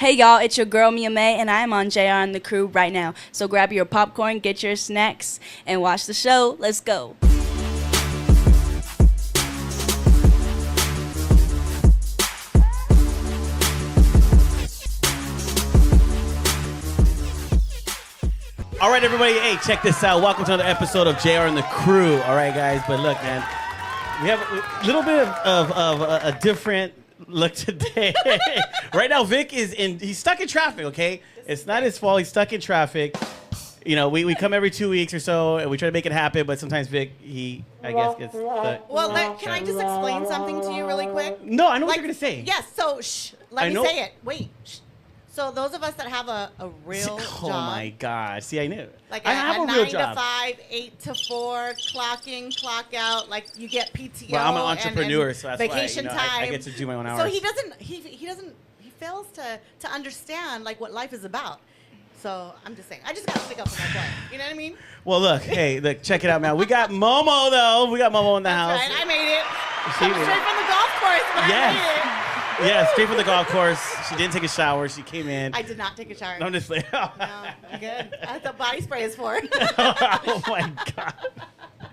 Hey y'all, it's your girl Mia Mei, and I'm on JR and the Crew right now. So grab your popcorn, get your snacks, and watch the show. Let's go. All right, everybody. Hey, check this out. Welcome to another episode of JR and the Crew. All right, guys. But look, man, we have a little bit of a different look today. Right now, Vic he's stuck in traffic, okay? It's not his fault. He's stuck in traffic. You know, we come every 2 weeks or so, and we try to make it happen, but sometimes Vic, I guess, gets stuck. Well, can I just explain something to you really quick? No, I know what you're going to say. Yes, so let me say it. Wait, shh. So those of us that have a real job. Oh, my God. See, I knew. Like I have a 9 real to job. 5, 8 to 4, clock in, clock out. Like you get PTO. Well, I'm an entrepreneur, and so that's vacation why time. I get to do my own hours. So he fails to understand like what life is about. So I'm just saying, I just got to stick up for my boy. You know what I mean? Well, look, check it out, man. We got Momo, though. We got Momo in the house. That's right, I made it. She Straight from the golf course, but Yes. I made it. Yeah, straight from the golf course. She didn't take a shower. She came in. I did not take a shower. No, I'm just like, No, I'm good. That's what body spray is for. oh my God.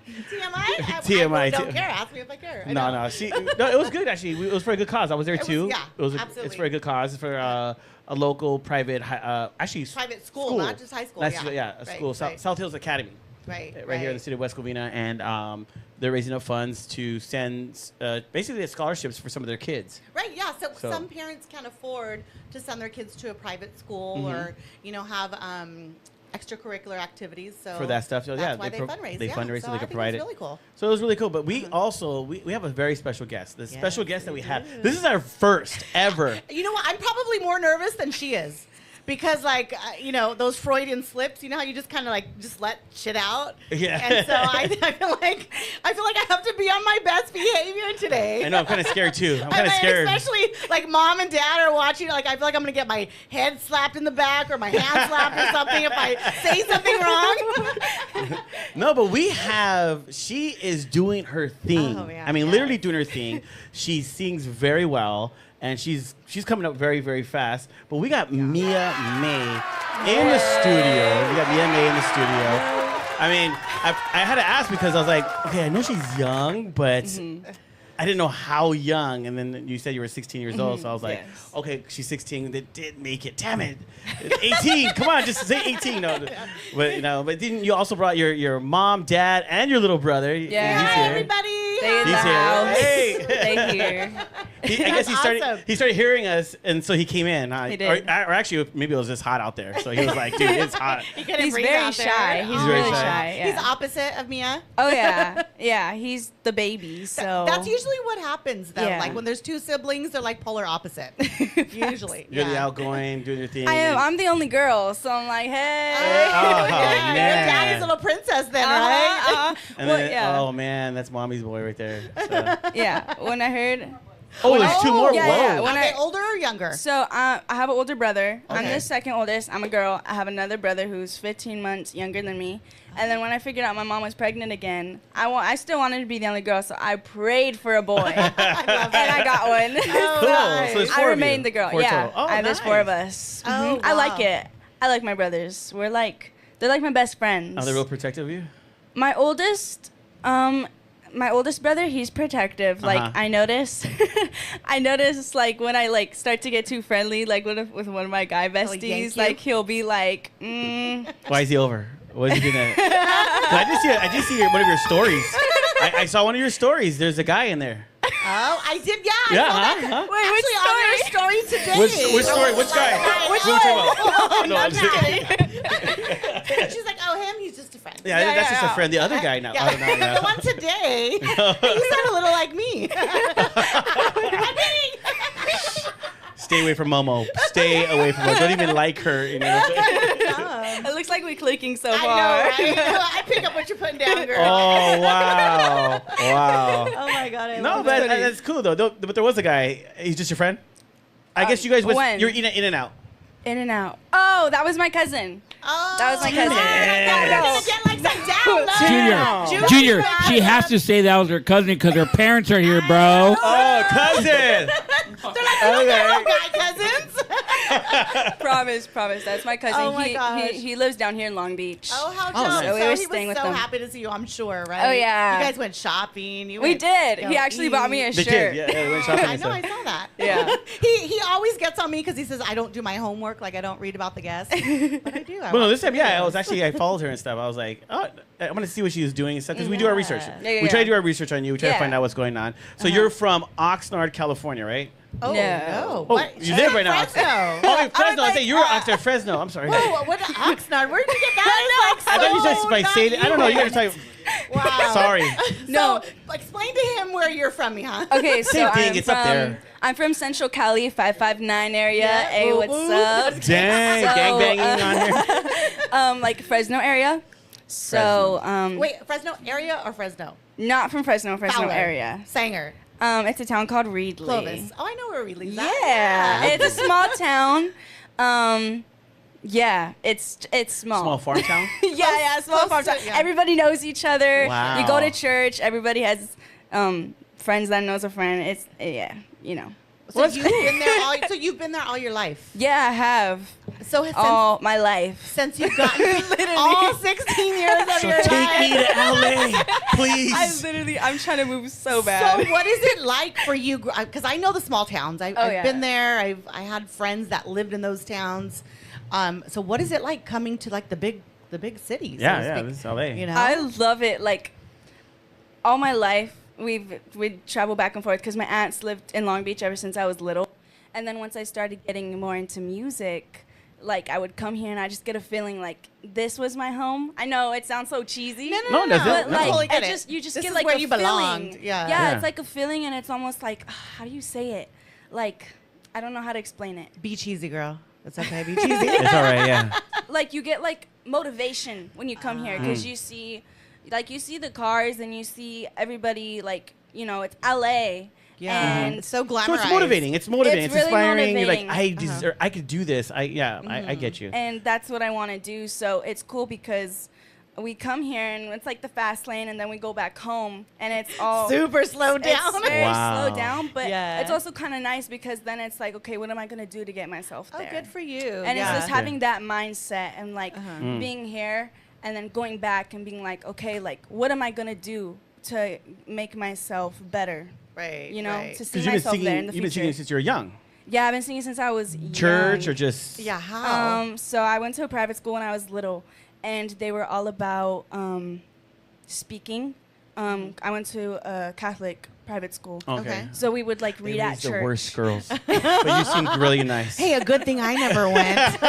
TMI? TMI. I don't care. Ask me if I care. I No, don't. no, it was good actually. It was for a good cause. I was there too. Absolutely. It's for a good cause. It's for a local private, actually Private school, not just high school. That's yeah, a school, South Hills Academy. Right Here in the city of West Covina, and they're raising up funds to send basically scholarships for some of their kids. Right, yeah. So some parents can't afford to send their kids to a private school or, have extracurricular activities. So for that stuff. So that's why they fundraise. They fundraise so they can provide it. Really cool. So it was really cool. But we also, we have a very special guest. The special guest that we had. This is our first ever. You know what? I'm probably more nervous than she is. Because, those Freudian slips, you know how you just kind of, just let shit out? Yeah. And so I feel like I have to be on my best behavior today. I know, I'm kind of scared, too. I'm kind of scared. Especially, mom and dad are watching. I feel like I'm going to get my head slapped in the back or my hand slapped or something if I say something wrong. No, but she is doing her thing. Oh, yeah, literally doing her thing. She sings very well. And she's coming up very, very fast. But we got Mia Mei in the studio. We got Mia Mei in the studio. I had to ask because I was like, okay, I know she's young, but I didn't know how young. And then you said you were 16 years old, so I was like, okay, she's 16. They did make it. Damn it. 18. Come on, just say 18. No, but then you also brought your mom, dad, and your little brother. Yeah. Hi, everybody. They in the house. Hey. They here. I guess he started hearing us, and so he came in. He did. Or actually, maybe it was just hot out there. So he was like, dude, it's hot. He's very shy. He's very really shy. shy. Yeah. He's opposite of Mia. Oh, yeah. Yeah, he's the baby, so. That's usually what happens, though. Yeah. Like, when there's two siblings, they're like polar opposite. Usually. You're the outgoing, doing your thing. I am. I'm the only girl, so I'm like, hey. Oh, yeah, man. You're daddy's little princess then, right? And then, oh, man, that's mommy's boy right there. So. Yeah, when I heard. Oh, there's two more? Yeah, Whoa. yeah. Are they older or younger? So I have an older brother. I'm Okay. the second oldest. I'm a girl. I have another brother who's 15 months younger than me. And then when I figured out my mom was pregnant again, I still wanted to be the only girl, so I prayed for a boy. And I got one. Oh, Cool. nice. So there's I four of you. remained the girl. Four Yeah. total. Oh, There's nice. 4 of us. Oh, Mhm. I wow. like it. I like my brothers. They're like my best friends. Are they real protective of you? My oldest brother, he's protective. Like I notice when I start to get too friendly, with one of my guy besties, he'll be like, Why is he over? What is he doing there? I just see one of your stories. I saw one of your stories. There's a guy in there. Oh, I did, yeah. I Yeah, saw that. huh? Wait, which Actually, on your story today. Which story? Which guy? Which What are you talking about? No, I'm just kidding. She's like, oh, him, he's just a friend. Yeah, that's just a friend. The other guy now. Yeah. I don't know. Yeah. The one today, he sounded a little like me. I'm kidding. Stay away from Momo. Stay away from her. Don't even like her. You know? It looks like we're clicking so I far. know, right? I pick up what you're putting down, girl. Oh, wow. Wow. Oh my God. No, but that's cool, though. But there was a guy. He's just your friend? I guess you guys when? you're in and out. In and out. Oh, that was my cousin. Oh, That was my cousin. Yes. We're gonna get some down. Junior, she has to say that was her cousin because her parents are here, bro. Oh, cousin. They're like, we don't got no guy cousins. Promise. That's my cousin. Oh my gosh. He lives down here in Long Beach. Oh, how Oh, dope. nice. So we So were he staying was with so them. happy to see you, I'm sure, right? Oh, yeah. You guys went shopping. We did. He actually bought me a They shirt. did. Yeah, they went shopping I and know, I stuff. saw that. Yeah. He always gets on me because he says I don't do my homework, like I don't read about the guests. But I do. Well, no, this time, yeah, I followed her and stuff. I was like, oh, I want to see what she was doing and stuff because we do our research. Yeah, we try yeah. to do our research on you. We try to find out what's going on. So you're from Oxnard, California, right? Oh, No. no. Oh, What? you live right now. Fresno. Oh, in Fresno. I like, say you were Oxnard, Fresno. I'm sorry. Whoa, what Oxnard? Where did you get that? It's I like thought you said so by not saying it. I don't know. You even. gotta tell. Wow. Sorry. No. So, explain to him where you're from, Mia. Okay, so Same thing, I'm it's from up there. I'm from Central Cali, 559 area. Yeah, Hey, woo, what's woo. up? Dang, So, gangbanging on here. Like Fresno area. So Wait, Fresno area or Fresno? not from Fresno Fowler. area. Sanger. It's a town called Reedley. Clovis. Oh, I know where we live. Yeah, it's a small town. Yeah, it's small. Small farm town. Yeah, small close farm to- town. yeah. Everybody knows each other. Wow. You go to church. Everybody has friends that knows a friend. It's So you've been there all your life. Yeah, I have So since, all my life. since you've gotten all 16 years of So your take life. me to LA, please. I'm trying to move so bad. So what is it like for you? Because I know the small towns. I've yeah. been there. I had friends that lived in those towns. So what is it like coming to like the big cities? so to Yeah, speak? this is LA. You know, I love it. Like all my life, we'd travel back and forth because my aunts lived in Long Beach ever since I was little. And then once I started getting more into music, like I would come here and I just get a feeling like this was my home. I know it sounds so cheesy. No, it doesn't. But No. like, Totally get it it. just you just This get is like where a you feeling. belonged. Yeah. Yeah. It's like a feeling, and it's almost like how do you say it? Like I don't know how to explain it. be cheesy, girl. It's okay. Be cheesy. It's all right, yeah. Like you get like motivation when you come here because you see the cars and you see everybody like it's LA. Yeah. And It's so glamorized. So it's motivating. It's motivating. It's It's, really inspiring. You're like, motivating. I deserve. I could do this. I get you. And that's what I want to do. So it's cool because we come here and it's like the fast lane, and then we go back home, and it's all Super slowed down. It's very Wow. slow down, but Yeah. it's also kind of nice because then it's like, okay, what am I gonna do to get myself there? Oh, good for you. And yeah. it's just having that mindset and like Uh-huh. being here and then going back and being like, okay, like what am I gonna do to make myself better? right. You know, right. to see Because myself there in the you've been future. singing since you were young. Yeah, I've been singing since I was Church young. or just Yeah. How? So I went to a private school when I was little, and they were all about speaking. I went to a Catholic private school. Okay. So we would like They read at raised the church. worst girls. But you seemed really nice. Hey, a good thing I never went.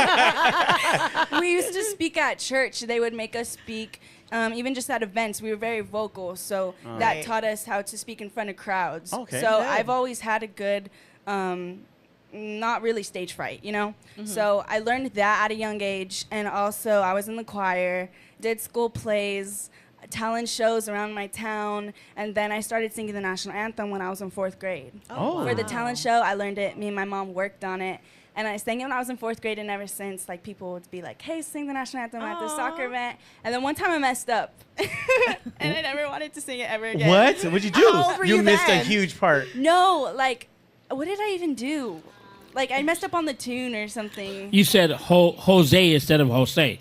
We used to speak at church. They would make us speak, even just at events. We were very vocal, so that Right. taught us how to speak in front of crowds. Okay. So Good. I've always had a good, not really stage fright, you know. So I learned that at a young age, and also I was in the choir, did school plays, talent shows around my town, and then I started singing the national anthem when I was in 4th grade. Oh. For the talent show, I learned it. Me and my mom worked on it. And I sang it when I was in 4th grade, and ever since, like, people would be like, hey, sing the national anthem at the soccer event. And then one time I messed up, and I never wanted to sing it ever again. What? What'd you do? How old were you missed then? a huge part. No, like, what did I even do? Like, I messed up on the tune or something. You said Jose instead of Jose.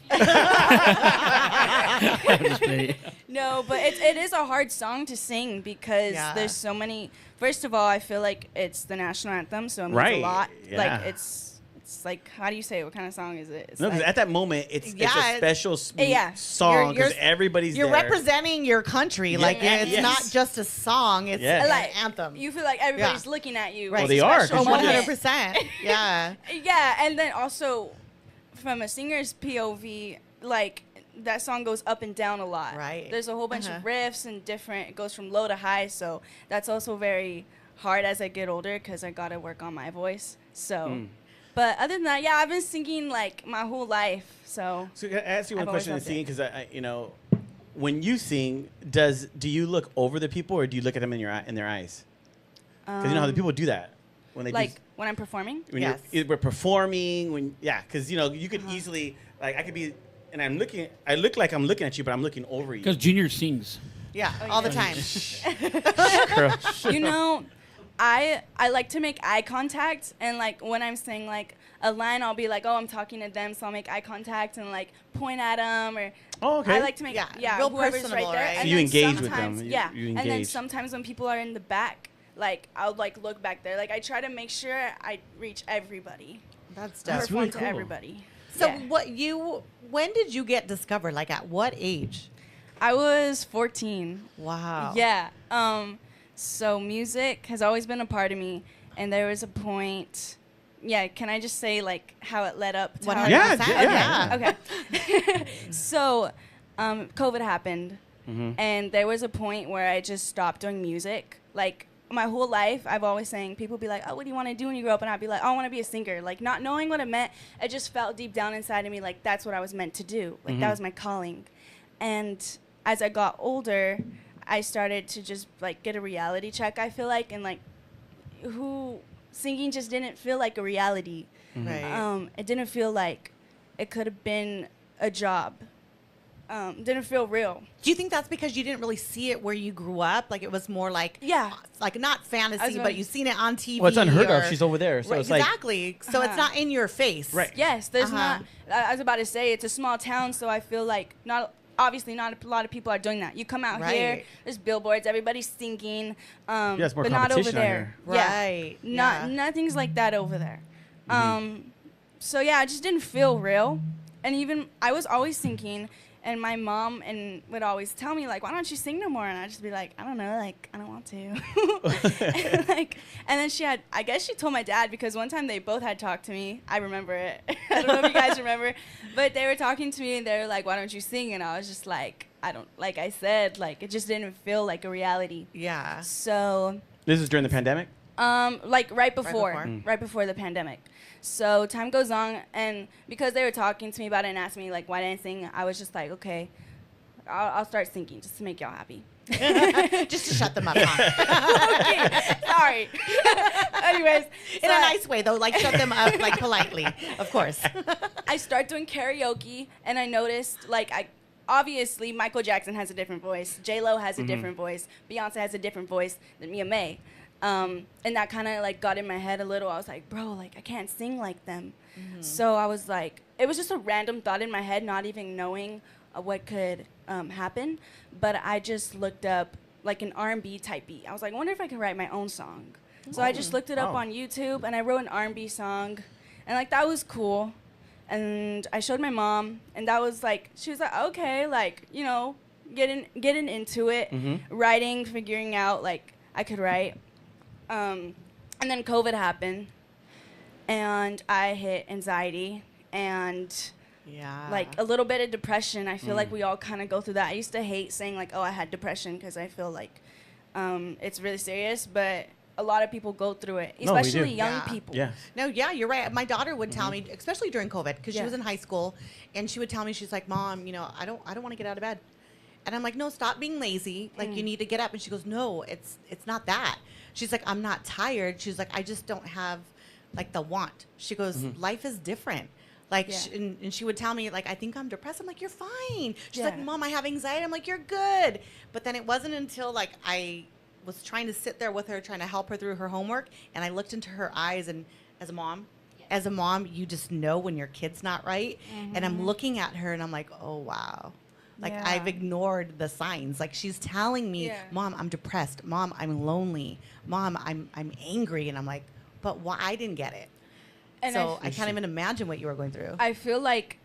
No, but it is a hard song to sing because Yeah. there's so many. First of all, I feel like it's the national anthem, so it means Right, a lot. yeah. Like, it's like, how do you say it? What kind of song is it? It's No, because like, at that moment, it's Yeah, a special yeah. song because You're- everybody's You're there. representing your country. Like it's yes. not just a song. It's Yes. an like anthem. You feel like everybody's looking at you. Right. Well, they are, Special 'cause Oh, you moment. 100%. Yeah. Yeah, and then also from a singer's POV, like that song goes up and down a lot. Right. There's a whole bunch Uh-huh. of riffs and different. It goes from low to high, so that's also very hard as I get older because I gotta work on my voice. So, but other than that, yeah, I've been singing like my whole life. So So I ask you one I've always question on loved singing because when you sing, do you look over the people or do you look at them in their eyes? Because you know how the people do that when they like when I'm performing. when Yes. we're performing because you could easily like I could be and I look like I'm looking at you but I'm looking over you. Because Junior sings. Yeah. All the time. You know, I like to make eye contact, and like when I'm saying like a line, I'll be like, oh, I'm talking to them, so I'll make eye contact and like point at them, or okay. I like to make real whoever's personable, right there. right? And So you then engage with them. sometimes- You and then engage. sometimes when people are in the back, like I'll like look back there, like I try to make sure I reach everybody, That's dope. perform really to cool. everybody. So Yeah. when did you get discovered? Like at what age? I was 14. Wow. Yeah. So music has always been a part of me, and there was a point. Yeah. Can I just say like how it led up to? 100%. Yeah. Okay. So, COVID happened, and there was a point where I just stopped doing music. Like my whole life, I've always saying, people be like, "Oh, what do you want to do when you grow up?" And I'd be like, "Oh, I want to be a singer." Like not knowing what it meant, it just felt deep down inside of me like that's what I was meant to do. Like that was my calling. And as I got older, I started to just like get a reality check. I feel like, and like, singing just didn't feel like a reality. Right. It didn't feel like it could have been a job. Didn't feel real. Do you think that's because you didn't really see it where you grew up? Like it was more like like not fantasy, but you've seen it on TV. Well, it's unheard of. She's over there, so Right, it's like exactly. So it's not in your face. Right. Yes, there's not. I was about to say it's a small town, so I feel like obviously not a lot of people are doing that. You come out here, Right. there's billboards, everybody's singing, it's more but not over competition out there. here. Right. Yeah, nothing's like that over there. So yeah, it just didn't feel real, and even I was always thinking. And my mom would always tell me, like, why don't you sing no more? And I'd just be like, I don't know, like, I don't want to. and then I guess she told my dad, because one time they both had talked to me. I remember it. I don't know if you guys remember. But they were talking to me, and they were like, why don't you sing? And I was just like, like I said, like, it just didn't feel like a reality. Yeah. So. This is during the pandemic? Like right before the pandemic. So time goes on, and because they were talking to me about it and asking me like why didn't I sing, I was just like, okay, I'll start singing just to make y'all happy. Just to shut them up. Huh? Okay, sorry. Anyways, in a nice way though, like shut them up, like politely, of course. I start doing karaoke, and I noticed like obviously Michael Jackson has a different voice, J-Lo has a different voice, Beyonce has a different voice than Mia Mei. And that kind of like got in my head a little. I was like, bro, like I can't sing like them. So I was like, it was just a random thought in my head, not even knowing what could happen. But I just looked up like an R&B type beat. I was like, I wonder if I could write my own song. So I just looked it up on YouTube, and I wrote an R&B song, and like that was cool. And I showed my mom, and that was like, she was like, okay, like, you know, getting into it, writing, figuring out like I could write. And then COVID happened, and I hit anxiety and like a little bit of depression. I feel like we all kind of go through that. I used to hate saying like, oh, I had depression, because I feel like it's really serious, but a lot of people go through it, especially young people. Yeah. No, yeah, you're right. My daughter would tell me, especially during COVID, because she was in high school, and she would tell me, she's like, Mom, you know, I don't want to get out of bed. And I'm like, no, stop being lazy. Like, you need to get up. And she goes, no, it's not that. She's like, I'm not tired. She's like, I just don't have, like, the want. She goes, life is different. Like, and she would tell me, like, I think I'm depressed. I'm like, you're fine. She's like, Mom, I have anxiety. I'm like, you're good. But then it wasn't until, like, I was trying to sit there with her, trying to help her through her homework, and I looked into her eyes, and as a mom, you just know when your kid's not right. And I'm looking at her, and I'm like, oh, wow. Like, I've ignored the signs. Like, she's telling me, Mom, I'm depressed. Mom, I'm lonely. Mom, I'm angry. And I'm like, but why? I didn't get it. And so I can't even imagine what you were going through. I feel like,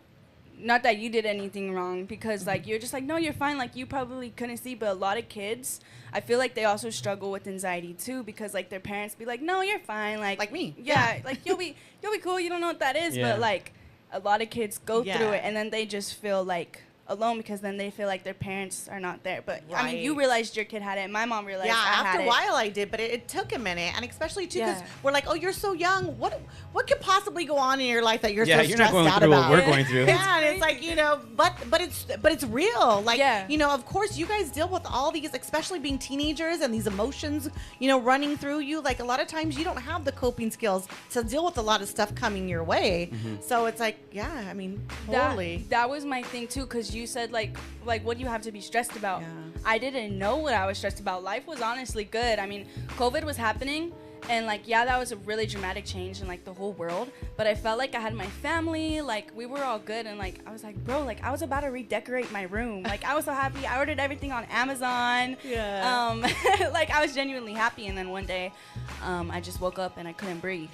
not that you did anything wrong, because, like, you're just like, no, you're fine. Like, you probably couldn't see. But a lot of kids, I feel like they also struggle with anxiety, too, because, like, their parents be like, no, you're fine. Like me. Yeah. Like, you'll be cool. You don't know what that is. But, like, a lot of kids go through it, and then they just feel, like, alone, because then they feel like their parents are not there. But I mean, you realized your kid had it. My mom realized I had it. After a while I did, but it took a minute, and especially too because we're like, oh, you're so young. What could possibly go on in your life that you're so you're stressed not going out through about? what we're going through. Yeah, and it's like, you know, but it's real. Like, you know, of course, you guys deal with all these, especially being teenagers, and these emotions, you know, running through you. Like, a lot of times you don't have the coping skills to deal with a lot of stuff coming your way. So it's like, I mean, totally. That was my thing too, because you said like what do you have to be stressed about? I didn't know what I was stressed about. Life was honestly good. I mean, COVID was happening, And like, yeah, that was a really dramatic change in like the whole world. But I felt like I had my family, like we were all good. And like, I was like, bro, like I was about to redecorate my room. Like I was so happy. I ordered everything on Amazon. Yeah. Like I was genuinely happy. And then one day, I just woke up and I couldn't breathe.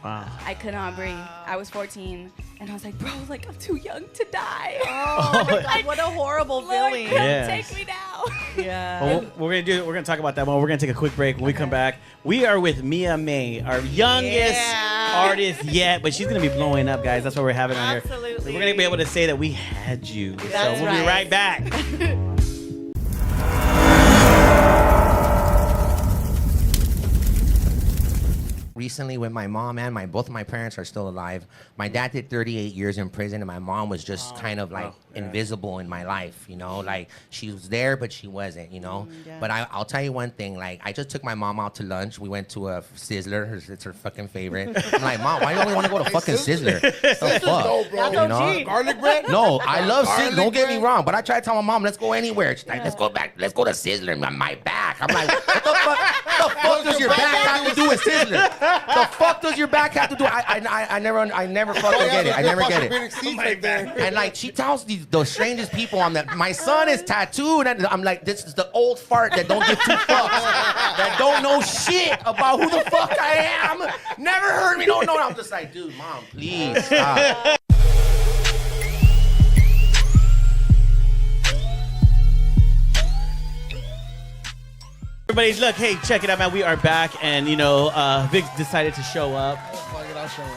Wow. I could not breathe. I was 14, and I was like, bro, like I'm too young to die. Oh my God, what a horrible Lord, feeling. come Yes. take me now. Yeah. Well, we're gonna talk about that more. We're gonna take a quick break. When we come back, we are with Mia Mei, our youngest artist yet, but she's gonna be blowing up, guys. That's what we're having on here. Absolutely. We're gonna be able to say that we had you. That's so we'll be right right. back. Recently, when my mom and both of my parents are still alive, my dad did 38 years in prison, and my mom was just kind of like invisible in my life, you know, like she was there, but she wasn't, you know. Yeah. But I'll tell you one thing, like I just took my mom out to lunch. We went to a Sizzler. It's her fucking favorite. I'm like, Mom, why do you only want to go to fucking Sizzler? The fuck? No, bro. That's You know? OG. Garlic bread? No, I love Sizzler. Garlic Don't get me bread? wrong, but I try to tell my mom, let's go anywhere. She's like, let's go to Sizzler. My back. I'm like, what the fuck does your back have to do with Sizzler? The fuck does your back have to do? I never fucking get it. I never get it. And like she tells the strangest people on that. My son is tattooed, and I'm like, this is the old fart that don't give two fucks, that don't know shit about who the fuck I am. Never heard me. No. I'm just like, dude, Mom, please stop. Everybody, look, hey, check it out, man. We are back, and you know, Vic decided to show up. Fuck it, I'll show up.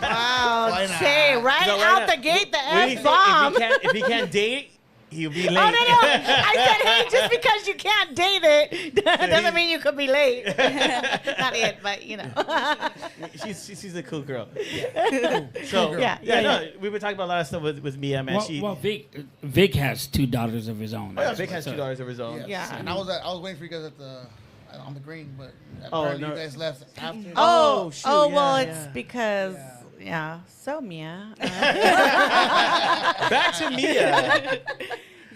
Wow, Why not? Che, right No, why out not? the gate, the What do you F-bomb. think? If he can't date, he'll be late. Oh, no. I said, hey, just because you can't date it doesn't mean you could be late. Not it, but, you know. She's a cool girl. So Yeah. no, we've been talking about a lot of stuff with Mia, man. Well, Vic has 2 daughters of his own. Vic has $2 of his own. Yeah. And I was waiting for you guys on the green, but Oh, apparently no. you guys left after. Oh, shoot, well, yeah. it's because, So, Mia. Back to Mia.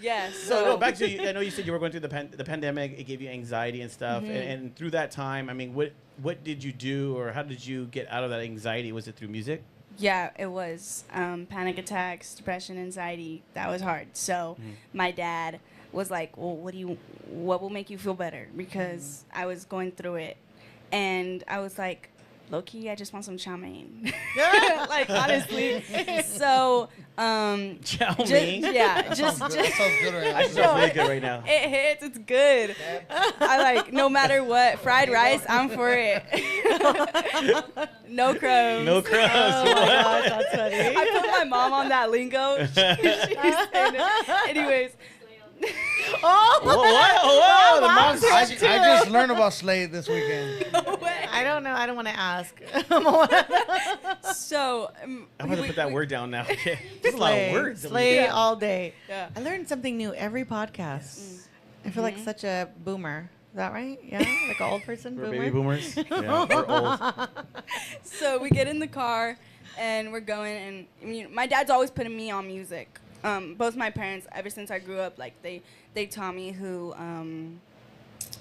Yes. So no, back to you. I know you said you were going through the pandemic. It gave you anxiety and stuff. And through that time, I mean, what did you do, or how did you get out of that anxiety? Was it through music? Yeah, it was. Panic attacks, depression, anxiety. That was hard. So my dad was like, well, what will make you feel better? Because I was going through it. And I was like, low-key, I just want some chow mein. Like, honestly. So, Chow just, mein? That sounds good right now. I feel really good right now. it hits. It's good. I like, no matter what, fried rice, I'm for it. No crumbs. No crumbs. Oh, my gosh, that's funny. I put my mom on that lingo. She's saying it. Anyways. Whoa, the mom's I just learned about Slade this weekend. No way. I don't know. I don't want to ask. So, I'm gonna put that word down now. Okay. There's a lot of words. Slay all day. Yeah. I learned something new every podcast. I feel like such a boomer. Is that right? Yeah? Like an old person We're boomer? baby boomers. Yeah, we're old. So we get in the car and we're going, and I mean, my dad's always putting me on music. Both my parents, ever since I grew up, like they taught me who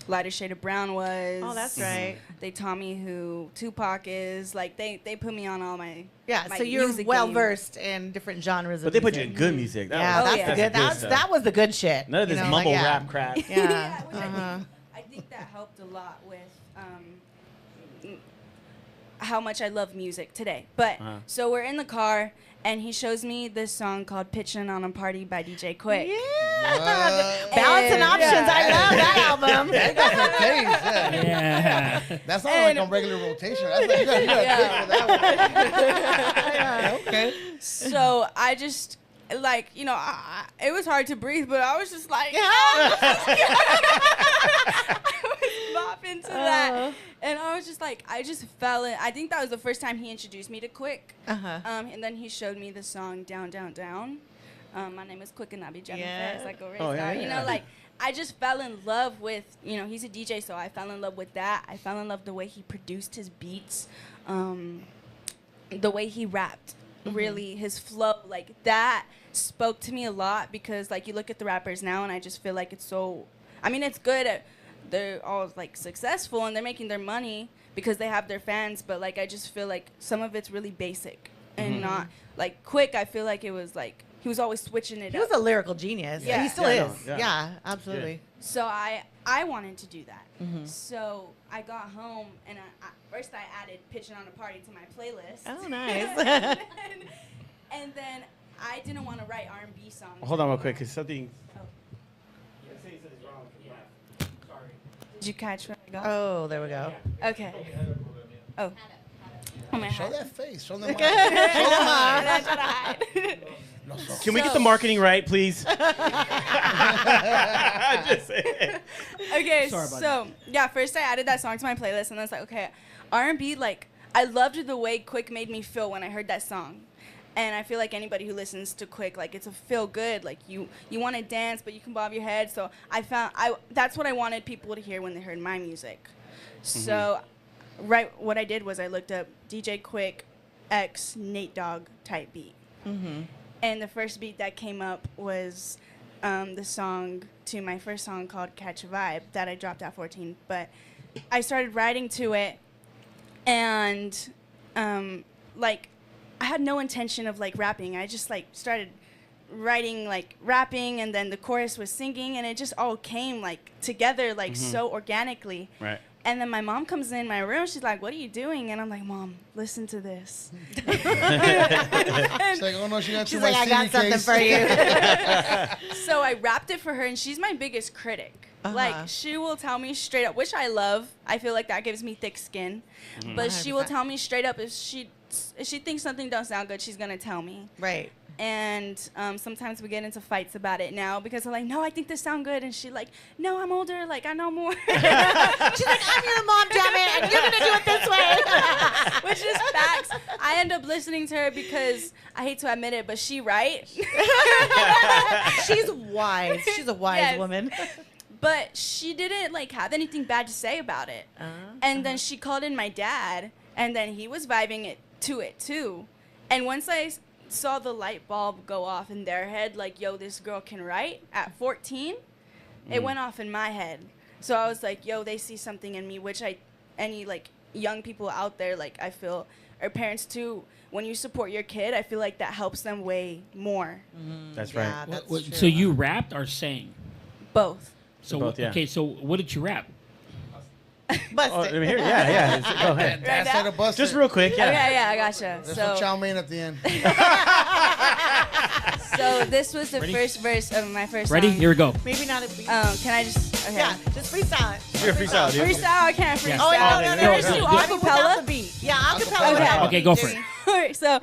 Lighter Shade of Brown was. Oh, that's right. They taught me who Tupac is. Like they put me on all my Yeah, my so you're music well game. versed in different genres But of they put you in music. good music. Yeah, was- that's yeah. the good. That's That stuff. was the good shit. None of this you know, mumble like, rap crap. Yeah. Which I think that helped a lot with how much I love music today. But so we're in the car, and he shows me this song called "Pitchin' on a Party" by DJ Quick. Yeah. Balance and options. Yeah. I love that album. That got some taste, yeah. Yeah. That's not like on regular rotation. That's like, you got to pick for that one. Okay. So I just, like, you know, it was hard to breathe, but I was just like, I was bopping to that. And I was just like, I just fell in. I think that was the first time he introduced me to Quick. Uh-huh. And then he showed me the song Down, Down, Down. My name is Quick and I be jamming Yeah. fast like a race Oh, yeah, car. yeah. You know, like, I just fell in love with, you know, he's a DJ, so I fell in love with that. I fell in love the way he produced his beats, the way he rapped, really, his flow, like, that spoke to me a lot because, like, you look at the rappers now and I just feel like it's so, I mean, it's good. they're all like successful and they're making their money because they have their fans, but like I just feel like some of it's really basic and not like Quick. I feel like it was like he was always switching it He up. was a lyrical genius. Yeah. He still Yeah, is. no, yeah. Yeah, absolutely. So I wanted to do that. So I got home and first I added "Pitching on a Party" to my playlist. Oh, nice. And then I didn't want to write R&B songs. Hold on real quick, because something. Oh. Did you catch what I got? Oh, there we go. Okay. Oh. Oh my Show God. that face. Show them. Can we get the marketing right, please? Just saying. Okay, Sorry about so yeah, first I added that song to my playlist, and I was like, okay, R&B, like I loved the way Quick made me feel when I heard that song, and I feel like anybody who listens to Quick, like it's a feel good, like you want to dance, but you can bob your head. So that's what I wanted people to hear when they heard my music. So, what I did was I looked up DJ Quick X Nate Dogg type beat. And the first beat that came up was the song to my first song called Catch a Vibe that I dropped at 14. But I started writing to it, and like I had no intention of like rapping. I just like started writing like rapping, and then the chorus was singing, and it just all came like together like so organically. Right. And then my mom comes in my room. She's like, "What are you doing?" And I'm like, "Mom, listen to this." She's like, oh no, she got too She's much like, I got CD something case. for you. So I rapped it for her, and she's my biggest critic. Like, she will tell me straight up, which I love. I feel like that gives me thick skin. But she will 100%. tell me straight up if she thinks something don't sound good, she's going to tell me. Right. And sometimes we get into fights about it now because I'm like, no, I think this sound good. And she's like, no, I'm older. Like, I know more. She's like, I'm your mom, damn it, and you're going to do it this way. Which is facts. I end up listening to her because I hate to admit it, but she right. She's wise. She's a wise Yes. woman. But she didn't like have anything bad to say about it. And then she called in my dad, and then he was vibing to it too. And once I saw the light bulb go off in their head, like, yo, this girl can write at 14, it went off in my head. So I was like, yo, they see something in me, which any like young people out there, like I feel, or parents too, when you support your kid, I feel like that helps them way more. That's Yeah, right. that's What- true. so you rapped or sang? Both. So both, yeah. okay, so what did you rap? Bust Oh, it. let me hear it. Yeah. Go ahead. That's now? how to bust Just it. real quick, yeah. Okay, yeah, I gotcha. There's some So, chow mein at the end. so this was the Ready? first verse of my first Ready? song. Here we go. Maybe not a beat. Can I just, okay. Yeah, just freestyle it. You're a freestyle, dude. Freestyle, I can't freestyle. Yes. Oh, Oh, no, no, Just no, do no. Without the acapella? beat. Yeah, acapella. Okay. without the Okay, beat. go for it. Alright, so,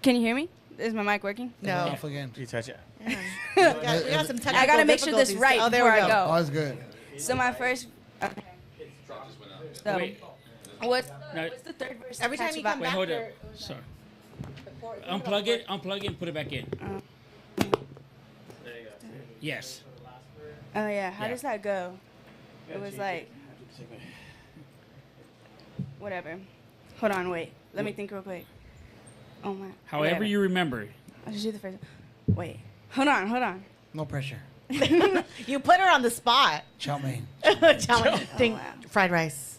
can you hear me? Is my mic working? No. Off again. You touch it. We got some technical I gotta make sure this difficulties. right Oh, there before we I go. Oh, go. that's good. So my first. Okay. So, Wait, what's no, the third verse? Every time you come wait, back hold up. there. Sorry. Unplug it, and put it back in. Yes. Oh yeah, how Yeah. does that go? It was like, whatever. Hold on, wait. Let me think real quick. Oh my. However whatever. you remember. I'll just do the first. Wait. Hold on. No pressure. You put her on the spot. Chow mein. Chow mein. Think fried rice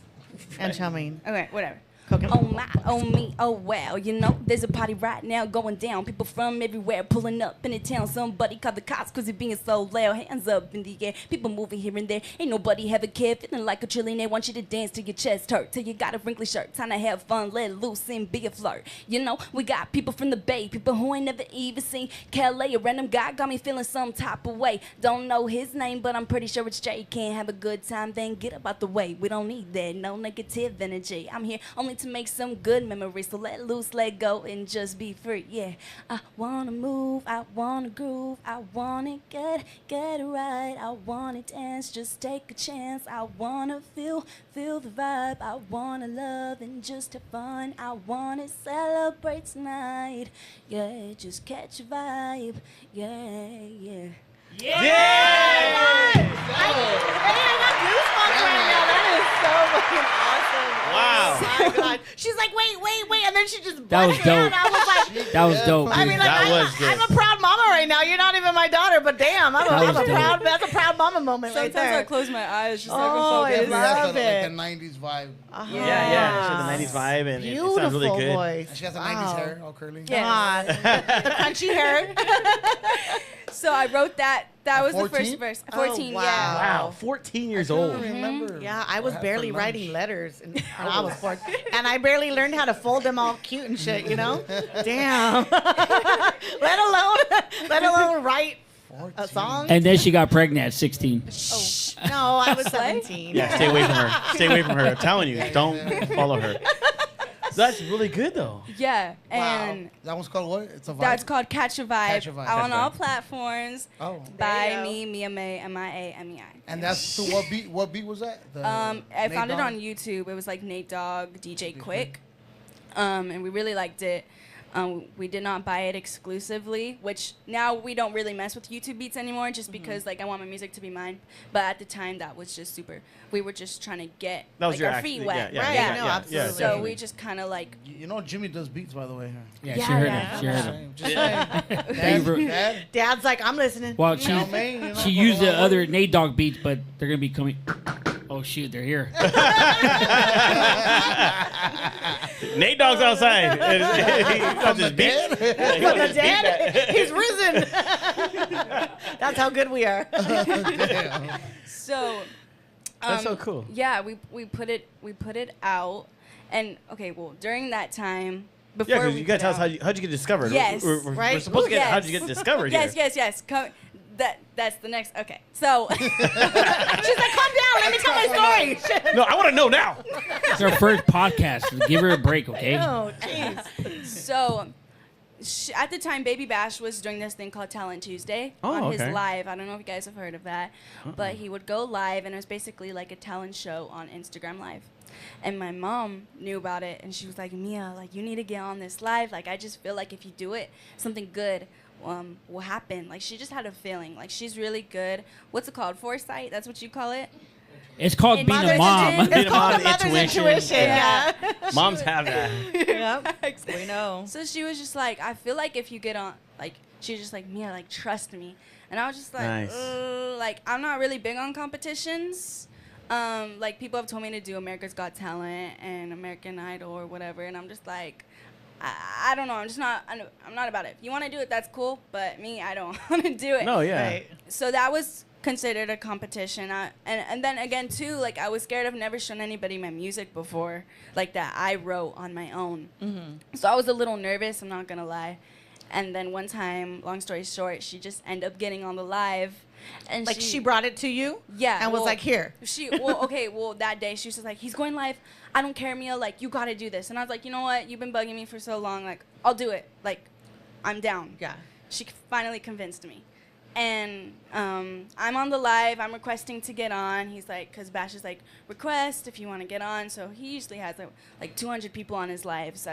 and chow mein. Okay, whatever. Coconut. Oh my, oh me, oh wow. You know, there's a party right now going down. People from everywhere pulling up in the town. Somebody called the cops because you're being so loud. Hands up in the air. People moving here and there. Ain't nobody have a care. Feeling like a trillionaire. Want you to dance till your chest hurt. Till you got a wrinkly shirt. Time to have fun. Let loose and be a flirt. You know, we got people from the Bay. People who ain't never even seen Calais. A random guy got me feeling some type of way. Don't know his name, but I'm pretty sure it's Jay. Can't have a good time, then get up out the way. We don't need that. No negative energy. I'm here only to make some good memories. So let loose, let go, and just be free. Yeah, I wanna move, I wanna groove, I wanna get it right. I wanna dance, just take a chance. I wanna feel the vibe. I wanna love and just have fun. I wanna celebrate tonight. Yeah, just catch a vibe. Yeah. Hey, I got goosebumps right now. That is so fucking awesome. Wow. Oh my God. She's like, wait, and then she just That was butted in. dope. I was like, That was dope. I mean, like, That was good. I'm a proud mama right now. You're not even my daughter, but damn, That was dope. that's a proud mama moment right Sometimes I there. close my eyes just Oh, so I can I focus. love Like it. the 90s vibe. Yeah. She had the 90s vibe, and it Beautiful sounds really good. voice. And she has the Wow. 90s hair, all curly. Yeah. God. the crunchy hair. So I wrote that. That was the 14? first verse. Oh, 14, wow. yeah. Wow, 14 years old. I remember. Yeah, I was what barely happened writing lunch. letters when I was 4. And I barely learned how to fold them all cute and shit, you know? Damn. let alone write a song. And then she got pregnant at 16. No, I was 17. Yeah, stay away from her. Stay away from her. I'm telling you, don't follow her. That's really good, though. Yeah. Wow. And That one's called what? It's a vibe. that's called Catch a Vibe. Catch a Vibe. On Catch a all Vibe. platforms. Oh. By you go. me, Mia Mei, MIAMEI. And that's to what beat? What beat was that? The I Nate found it Dogg? on YouTube. It was like Nate Dogg, DJ Quick. And we really liked it. We did not buy it exclusively, which now we don't really mess with YouTube beats anymore just because like I want my music to be mine. But at the time that was just super. We were just trying to get That was like, your our act- feet yeah, wet. yeah, Right, yeah, no, yeah, absolutely. yeah, So definitely. we just kind of like You know Jimmy does beats, by the way. Yeah, Yeah, she heard yeah. him. She heard him. Just saying. Thank you for- Dad, Dad's like, I'm listening. Well, Mia Mei, you know, she used the other Nate Dogg beats, but they're gonna be coming. Oh shoot, they're here. Nate Dogg's outside. From the dead? From the dead? He's risen. That's how good we are. so. That's so cool. Yeah, we put it out, and okay, well during that time before Yeah, because we you gotta put tell us out- how'd you get discovered? Yes, We're right? supposed to get Yes. how'd you get discovered Yes, here? yes. That's the next. Okay, so She's like, calm down. Let me tell my story. No, I want to know now. It's our first podcast. Give her a break, okay? Oh, jeez. so at the time, Baby Bash was doing this thing called Talent Tuesday on his okay. live. I don't know if you guys have heard of that, but he would go live, and it was basically like a talent show on Instagram Live. And my mom knew about it, and she was like, Mia, like you need to get on this live. Like I just feel like if you do it, something good will happen. Like she just had a feeling. Like she's really good. What's it called? Foresight? That's what you call it? It's called And being a mother's mom. intent. Being It's a mom, called a mother's intuition. Yeah. Moms have that. Yep. We know. So she was just like, I feel like if you get on, like, she was just like, Mia, like, trust me. And I was just like, Nice. like, I'm not really big on competitions. Like, people have told me to do America's Got Talent and American Idol or whatever. And I'm just like, I don't know. I'm just not, I'm not about it. If you want to do it, that's cool. But me, I don't want to do it. No, yeah. Right. So that was considered a competition. And then again, too, like, I was scared. I've never shown anybody my music before, like, that I wrote on my own. So I was a little nervous, I'm not going to lie. And then one time, long story short, she just ended up getting on the live. And Like she brought it to you? Yeah. And was well, like, here. Well, that day she was just like, he's going live. I don't care, Mia. Like, you got to do this. And I was like, you know what? You've been bugging me for so long. Like, I'll do it. Like, I'm down. Yeah. She finally convinced me. And I'm on the live. I'm requesting to get on. He's like, because Bash is like, request if you want to get on. So he usually has like 200 people on his lives.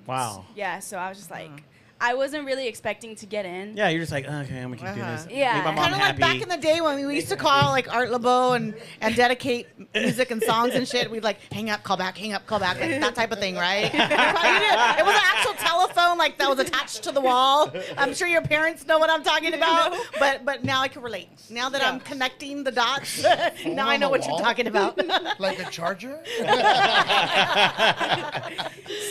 Wow. Yeah, so I was just like, I wasn't really expecting to get in. Yeah, you're just like, okay, I'm gonna keep doing this. Yeah. Make my mom Kind of like happy. back in the day when we used to call like Art LeBeau and dedicate music and songs and shit. We'd like hang up, call back, like that type of thing, right? You did. It was an actual telephone like that was attached to the wall. I'm sure your parents know what I'm talking about, but now I can relate. Now that I'm connecting the dots, now I know what you're talking about. Like a charger?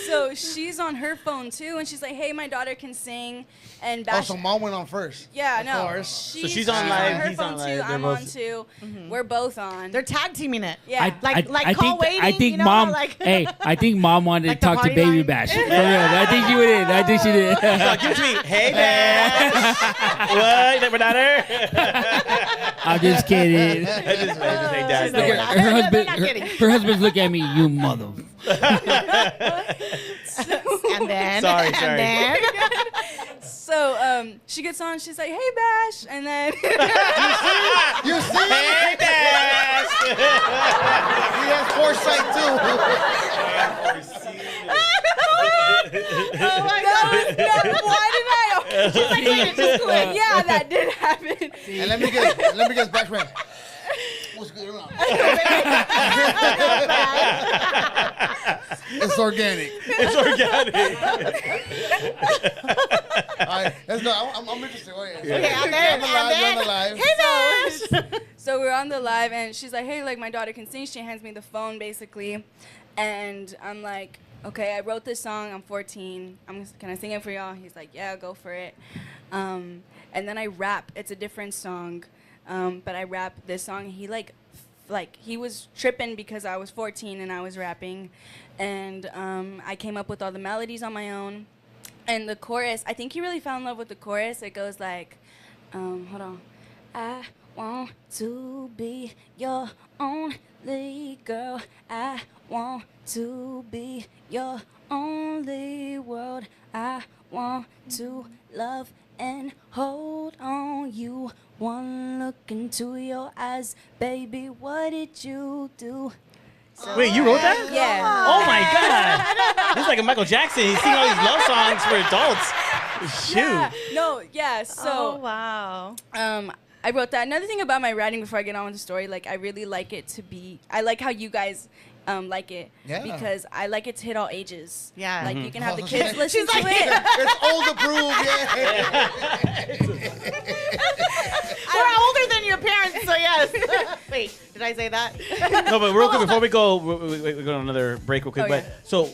So she's on her phone too, and she's like, hey, my daughter can sing. And Oh, Bash. so mom went on first. Yeah, Of no. course. So she's on live, her he's phone on too. live, they're I'm both- on too. We're both on. They're tag teaming it. Yeah. Like call waiting, I think you know, mom. like- Hey, I think mom wanted Like to the talk to party Baby line? Bash. For real, I think she did. I think she did. So give it to me. Hey, Bash. What? Never daughter? I'm just kidding. I just say dad. Look Don't at worry. her. Her husband, not kidding. her husband's looking at me. You mother. And then Sorry. and then So she gets on. She's like, hey, Bash. And then You see? Hey, Bash. He has foresight too. oh my god. why did I? She's like, wait, just quit. Yeah, that did happen. And let me guess, Batchman. What's good around? It's organic. It's organic. All right, let's go. I'm interested. Okay, and then, on the live. So we're on the live, and she's like, hey, like, my daughter can sing. She hands me the phone, basically. And I'm like, okay, I wrote this song. I'm 14. Can I sing it for y'all? He's like, yeah, go for it. And then I rap. It's a different song. But I rap this song. He, he was tripping because I was 14 and I was rapping. And I came up with all the melodies on my own. And the chorus, I think he really fell in love with the chorus. It goes like, hold on. I want to be your only girl. I want to be your only world. I want to love and hold on you. One look into your eyes, baby, what did you do? So, Wait, you wrote that? Yeah. Oh my God! This is like a Michael Jackson. He's singing all these love songs for adults. Shoot. Yeah. No, yeah. So, Oh, wow. I wrote that. Another thing about my writing before I get on with the story, like, I really like it to be, I like how you guys like it. Yeah. Because I like it to hit all ages. Yeah. Like, you can have the Oh, kids she's listen to like, it. It's old approved, We're older than your parents, so yes. Wait, did I say that? No, but real quick before we go, we go on another break real quick. Oh, But yeah. so,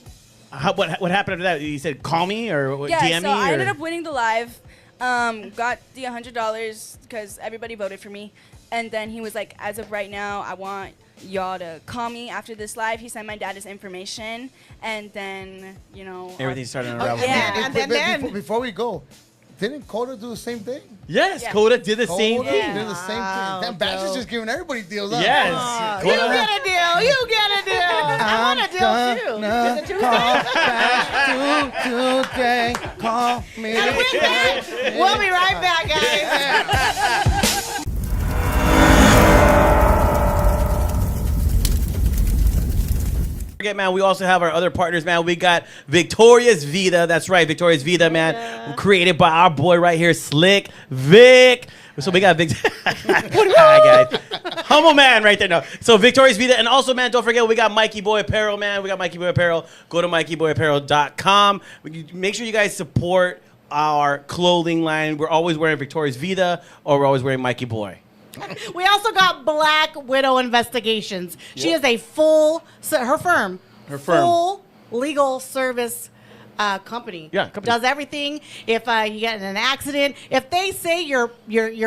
what happened after that? You said call me or what, Yeah, DM so me? I or? ended up winning the live. Got the $100 because everybody voted for me. And then he was like, as of right now, I want y'all to call me after this live. He sent my dad his information. And then, you know. Everything started to unravel. yeah. And then- Before we go, didn't Coda do the same thing? Yes, Yeah. Coda did the same Coda thing. did the same Wow, thing. Damn, Bash is dope. just giving everybody deals up. Yes. You Coda- get a deal. You get a deal. I want a deal, too. Is it Tuesday? Today, call me. And with that, we'll be right back, guys. Forget, man, we also have our other partners, man. We got Victoria's Vida. That's right, Victoria's Vida, man. Created by our boy right here, Slick Vic. So we got Vic. Hi, guys. Humble man right there. No. So Victoria's Vida. And also, man, don't forget, we got Mikey Boy Apparel, man. We got Mikey Boy Apparel. Go to mikeyboyapparel.com. Make sure you guys support our clothing line. We're always wearing Victoria's Vida or we're always wearing Mikey Boy. We also got Black Widow Investigations. She is a her firm, full legal service company. Yeah, company. Does everything. If you get in an accident, if they say your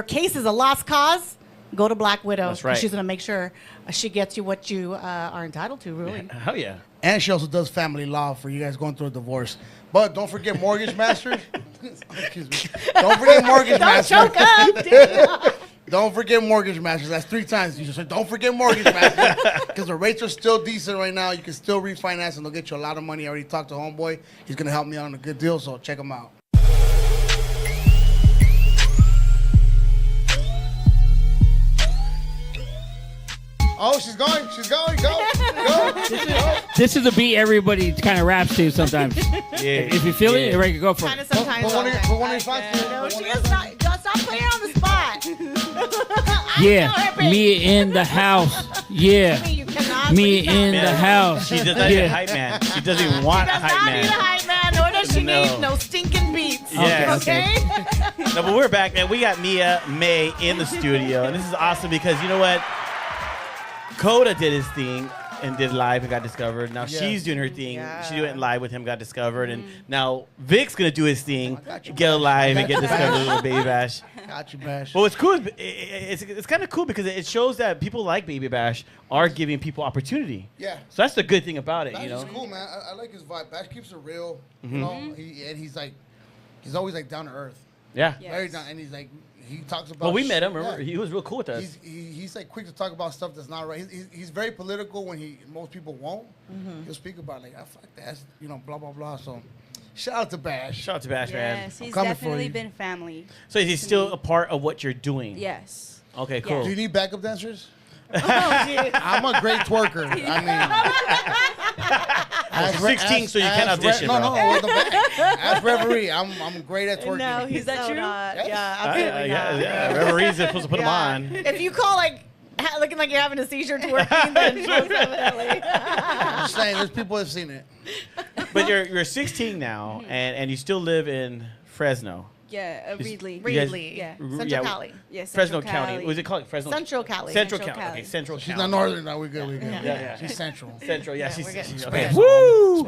case is a lost cause, go to Black Widow. That's right. She's going to make sure she gets you what you are entitled to, really. Hell yeah. And she also does family law for you guys going through a divorce. But don't forget Mortgage Masters. Excuse me. Don't forget Mortgage Don't Masters. choke up. Don't forget Mortgage Masters. That's 3 times. You just said, don't forget Mortgage Masters. Because the rates are still decent right now. You can still refinance and they'll get you a lot of money. I already talked to Homeboy. He's going to help me out on a good deal, so check him out. Oh, she's going. She's going. Go. Go. This is a beat everybody kind of raps to sometimes. Yeah. If you feel it, you're ready to go for Kind it. of sometimes. Put one of your okay. spots. No, she is not. Don't stop playing her on the spot. I Yeah, know her, baby. Mia in the house. Yeah, You cannot Mia freestyle. in the house. She does not need a Yeah. hype man. She doesn't even want She a does hype not need a man. hype man, nor does she No. need no stinking beats. Yes. Okay? No, but we're back, man. We got Mia Mei in the studio, and this is awesome because you know what? Coda did his thing and did live and got discovered. Now Yeah. she's doing her thing. Yeah. She went live with him, got discovered, and now Vic's gonna do his thing, I got you, get live and I get got you, discovered Bash. with Baby Bash. Got you, Bash. But what's cool, it's kind of cool because it shows that people like Baby Bash are giving people opportunity. Yeah. So that's the good thing about it, Bash you know. is cool, man. I like his vibe. Bash keeps it real. You know, he's always like down to earth. Yeah. Yeah. Very down, and he's like he talks about. Well, we met him. shit. Remember, Yeah. he was real cool with us. He's like quick to talk about stuff that's not right. He's very political when most people won't. He'll speak about like, I fuck that, you know, blah blah blah. So, shout out to Bash. Shout out to Bash, man. Yes, he's coming for definitely you. been family. So is he still a part of what you're doing? Yes. Okay, Yeah. cool. Do you need backup dancers? Oh, geez. I'm a great twerker. I mean, 16, so you can't audition, No, bro. no, the back. As referee, I'm great at twerking. No, he's Is that so true? not. Yes. Yeah, absolutely not. Yeah. Referee's supposed to put him Yeah. on. If you call like looking like you're having a seizure twerking, then most definitely. I'm just saying, there's people that have seen it. But you're 16 now, and you still live in Fresno. Yeah, Reedley. Reedley. Yeah. Central Cali. Yeah, Fresno Central County. Cali. Was it called Fresno? Central Cali. Central Central County. Cali. Okay, Central She's County. not northern now. We're good. We're good. Yeah. She's central. Central. Yeah, we're getting she's okay. Woo!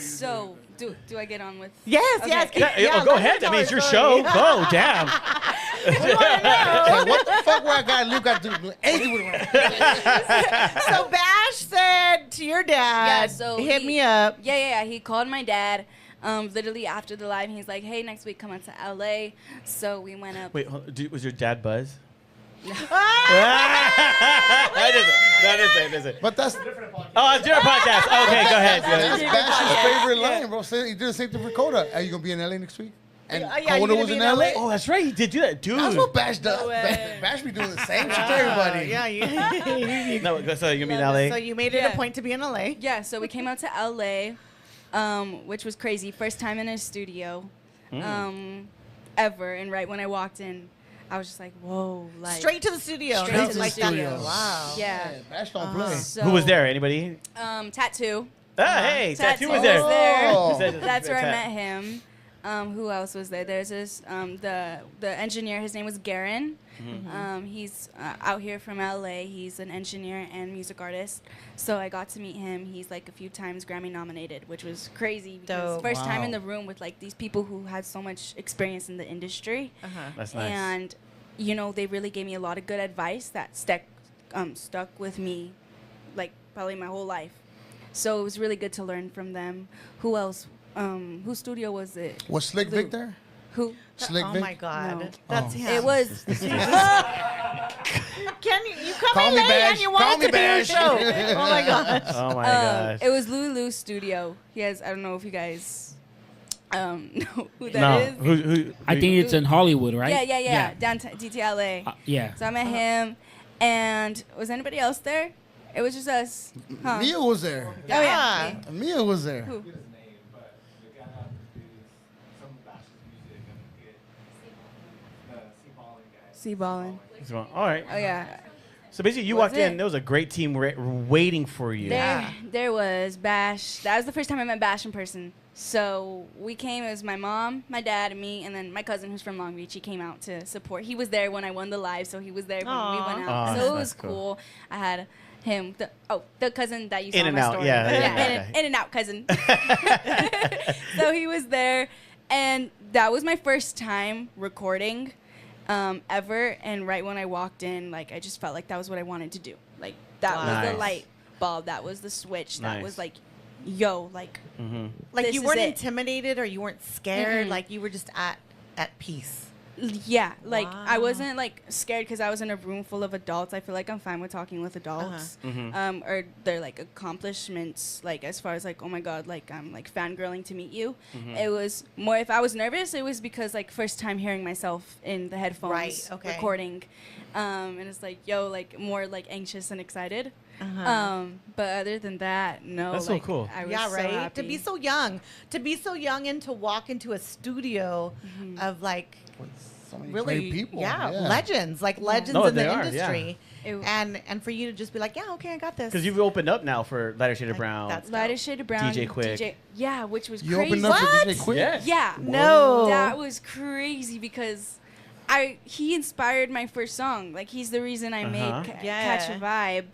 So, do I get on with? Yes, Okay. yes. Yeah, go let ahead. her I mean, it's tell your her show. story. Go, damn. Like, what the fuck? What I got? Luke got to do anything with it. So Bash said to your dad, Yeah, so hit he- me up. Yeah. He called my dad. Literally after the live, he's like, "Hey, next week come out to LA." So we went up. Wait, was your dad Buzz? Ah! That isn't. But that's Oh, it's your podcast. Okay, go ahead. that's Go ahead. Bash's favorite line, bro. Say, he did the same thing for Coda. Are you gonna be in LA next week? And Yeah, you Coda gonna was be in in LA. Oh, that's right. He did do that, dude. That's what Bash does. No way. Bash be doing the same shit to everybody. Yeah, you. No, so you're gonna be in LA. So you made it Yeah. a point to be in LA. Yeah, so we came out to LA, which was crazy. First time in a studio, ever. And right when I walked in, I was just like, "Whoa!" Like Straight to the studio. Straight no? to the Like that. studio. Wow. Yeah. Bash don't play. So, Who was there? Anybody? Tattoo. Hey, Tattoo was was there. there. Oh. That's where I met him. Who else was there? There's this the engineer. His name was Garen. He's out here from LA. He's an engineer and music artist. So I got to meet him. He's like a few times Grammy nominated, which was crazy because Dope. first time Wow. in the room with like these people who had so much experience in the industry. That's nice. And you know, they really gave me a lot of good advice that stuck with me like probably my whole life. So it was really good to learn from them. Who else? Whose studio was it? Was Slick Vic there? Who? Slick Oh Vic? my God. No. That's him. It was. Can you come Call in me late Bash. and you Call wanted me to do your Bash. show? Oh my gosh. Oh my gosh. It was Lulu's studio. He has. I don't know if you guys know who that No. is. Who? I think it's in Hollywood, right? Yeah. Downtown DTLA. Yeah. So I met him, and was anybody else there? It was just us. Huh? Mia was there. Oh yeah. Yeah. Mia was there. Who? Seaballin. All right. Oh yeah. So basically, you Was walked in. it? There was a great team waiting for you. There was Bash. That was the first time I met Bash in person. So we came. It was my mom, my dad, and me, and then my cousin who's from Long Beach. He came out to support. He was there when I won the live, so he was there when we Aw. went Aw, out. So that's it was cool. cool. I had him. The cousin that you saw In in and my out, story. yeah. In and out cousin. So he was there, and that was my first time recording. Ever, and right when I walked in, like I just felt like that was what I wanted to do. Like that was Nice. the light bulb, that was the switch, that Nice. was like, yo, like Like This you is weren't it. intimidated or you weren't scared. Mm-mm. Like you were just at peace. yeah, like I Wow. wasn't like scared because I was in a room full of adults. I feel like I'm fine with talking with adults, or their like accomplishments, like as far as like, oh my god, like I'm like fangirling to meet you. It was more, if I was nervous, it was because like first time hearing myself in the headphones, Right, okay. recording, and it's like, yo, like more like anxious and excited. But other than that, no. That's so like, cool. I was Yeah, so right. happy. To be so young and to walk into a studio of like So many really great people. yeah, legends, like legends No, in the they are, industry. It- And for you to just be like, yeah, okay, I got this. Because you've opened up now for Lighter Shade of Like, Brown. that's- Lighter Shade of Brown, DJ Quick. yeah, which was You crazy. opened up for What? DJ Quick? Yes. Yeah, No. that was crazy because he inspired my first song. Like he's the reason I made Uh-huh. Yeah. Catch a Vibe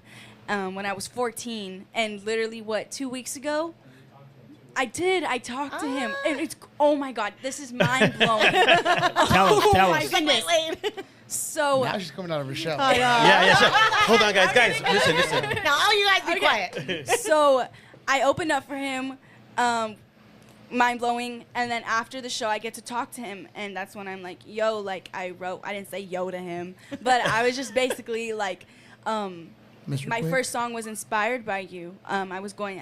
when I was 14, and literally 2 weeks ago. I talked to him, and it's, oh my god, this is mind blowing. Tell us. my He's like, goodness. wait. So Now she's coming out of her shell. Yeah. Sure. Hold on, guys. Listen. Now all you guys be quiet. so I opened up for him, mind blowing, and then after the show I get to talk to him, and that's when I'm like, yo, like I didn't say yo to him, but I was just basically like, Mr. my Quick? first song was inspired by you. I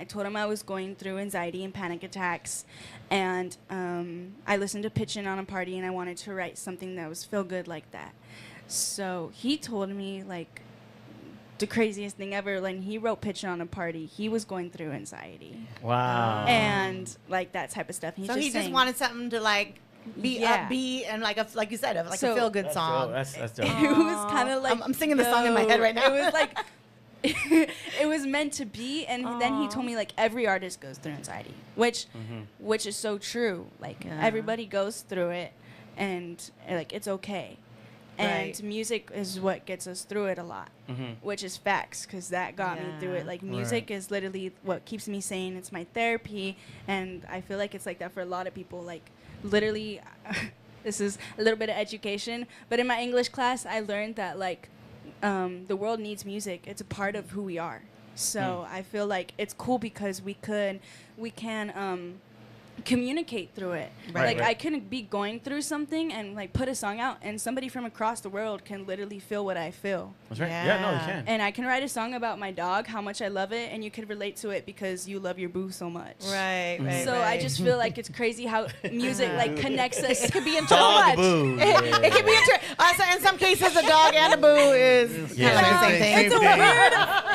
told him I was going through anxiety and panic attacks, and I listened to Pitchin' on a Party, and I wanted to write something that was feel good like that. So he told me like the craziest thing ever. When he wrote Pitchin' on a Party, he was going through anxiety Wow. and like that type of stuff. And So he just saying, wanted something to like be Yeah. upbeat and like you said, like So- a feel good That's song. dope. That's dope. It was kind of like I'm singing the song in my head right now. It was like it was meant to be, and then he told me like every artist goes through anxiety, which is so true. Like everybody goes through it, and like it's okay. And Right. music is what gets us through it a lot, which is facts, because that got me through it. Like music is literally what keeps me sane. It's my therapy, and I feel like it's like that for a lot of people. Like literally, this is a little bit of education, but in my English class, I learned that like the world needs music. It's a part of who we are. So I feel like it's cool because we can communicate through it. Right. Like I can be going through something and like put a song out, and somebody from across the world can literally feel what I feel. That's right. Yeah, no, you Yeah. can. And I can write a song about my dog, how much I love it, and you could relate to it because you love your boo so much. Right, So I just feel like it's crazy how music like connects us. It could be in so Dog much. boo. It can be in some cases a dog and a boo is Yeah. kind of the same thing.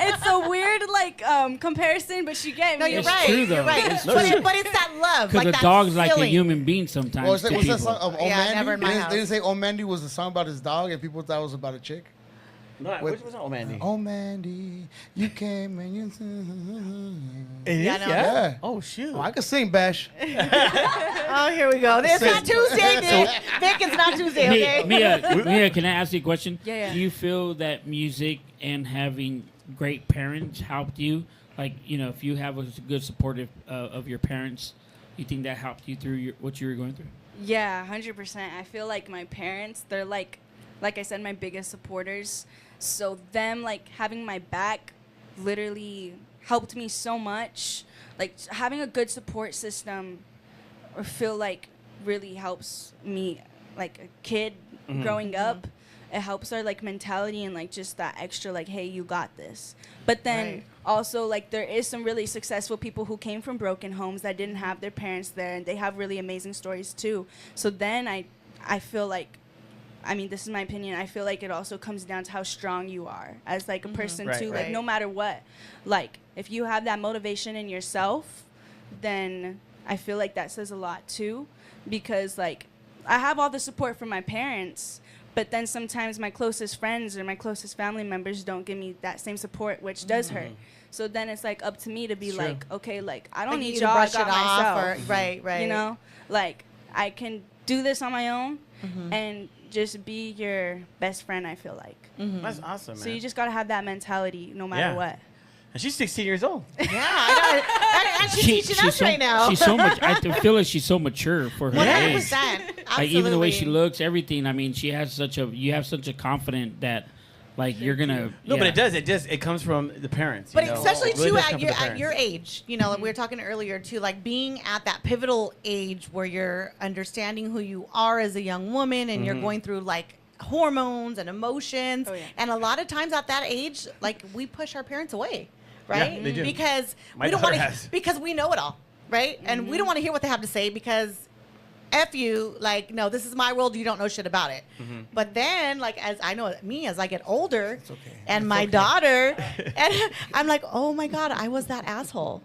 It's a weird like comparison, but you get No, me. you're It's right. true, though. You're right. It's But it's that love. Because Like a that dog's like a feeling. human being sometimes. What's to that people. song of Oh Yeah, Mandy? never in my house. Didn't say Oh Mandy was a song about his dog and people thought it was about a chick? No, which was Oh Mandy? Oh Mandy, you came and you... It Yeah, is? no. Yeah. Oh, shoot. Oh, I could sing, Bash. Oh, here we go. It's not Tuesday, Vic. It's not Tuesday, okay? Mia, can I ask you a question? Yeah. Do you feel that music and having great parents helped you? Like, you know, if you have a good supportive of your parents, you think that helped you through what you were going through? Yeah, 100%. I feel like my parents, they're like I said, my biggest supporters. So them like having my back literally helped me so much. Like having a good support system, I feel like really helps me, like a kid growing up. It helps our like mentality and like just that extra like, hey, you got this. But then Right. also like there is some really successful people who came from broken homes that didn't have their parents there, and they have really amazing stories too. So then I feel like, I mean, this is my opinion, I feel like it also comes down to how strong you are as like a person Right, too. right. Like no matter what, like if you have that motivation in yourself, then I feel like that says a lot too, because like I have all the support from my parents, but then sometimes my closest friends or my closest family members don't give me that same support, which does hurt. So then it's like up to me to be It's like, okay, like I don't Like, you need either y'all, I brush got it off myself. or- right. You know, like I can do this on my own and just be your best friend, I feel like. That's awesome, man. So you just gotta have that mentality no matter Yeah. what. And she's 16 years old. Yeah, I know. And she's teaching us right now. She's so much. I feel like she's so mature for her age. 100%. Absolutely. Like even the way she looks, everything. I mean, you have such a confident that, like you're gonna. No, yeah. but it comes from the parents. But you know? especially It really too does come from the at your parents. age, you know, like we were talking earlier too, like being at that pivotal age where you're understanding who you are as a young woman and you're going through like hormones and emotions, Oh, yeah. and a lot of times at that age, like we push our parents away, right? they do. Because My we don't daughter want has. to, because we know it all, right? And we don't want to hear what they have to say because. F you, like, no, this is my world, you don't know shit about it. But then, like, as I know me, as I get older, and my daughter, and I'm like, oh my God, I was that asshole.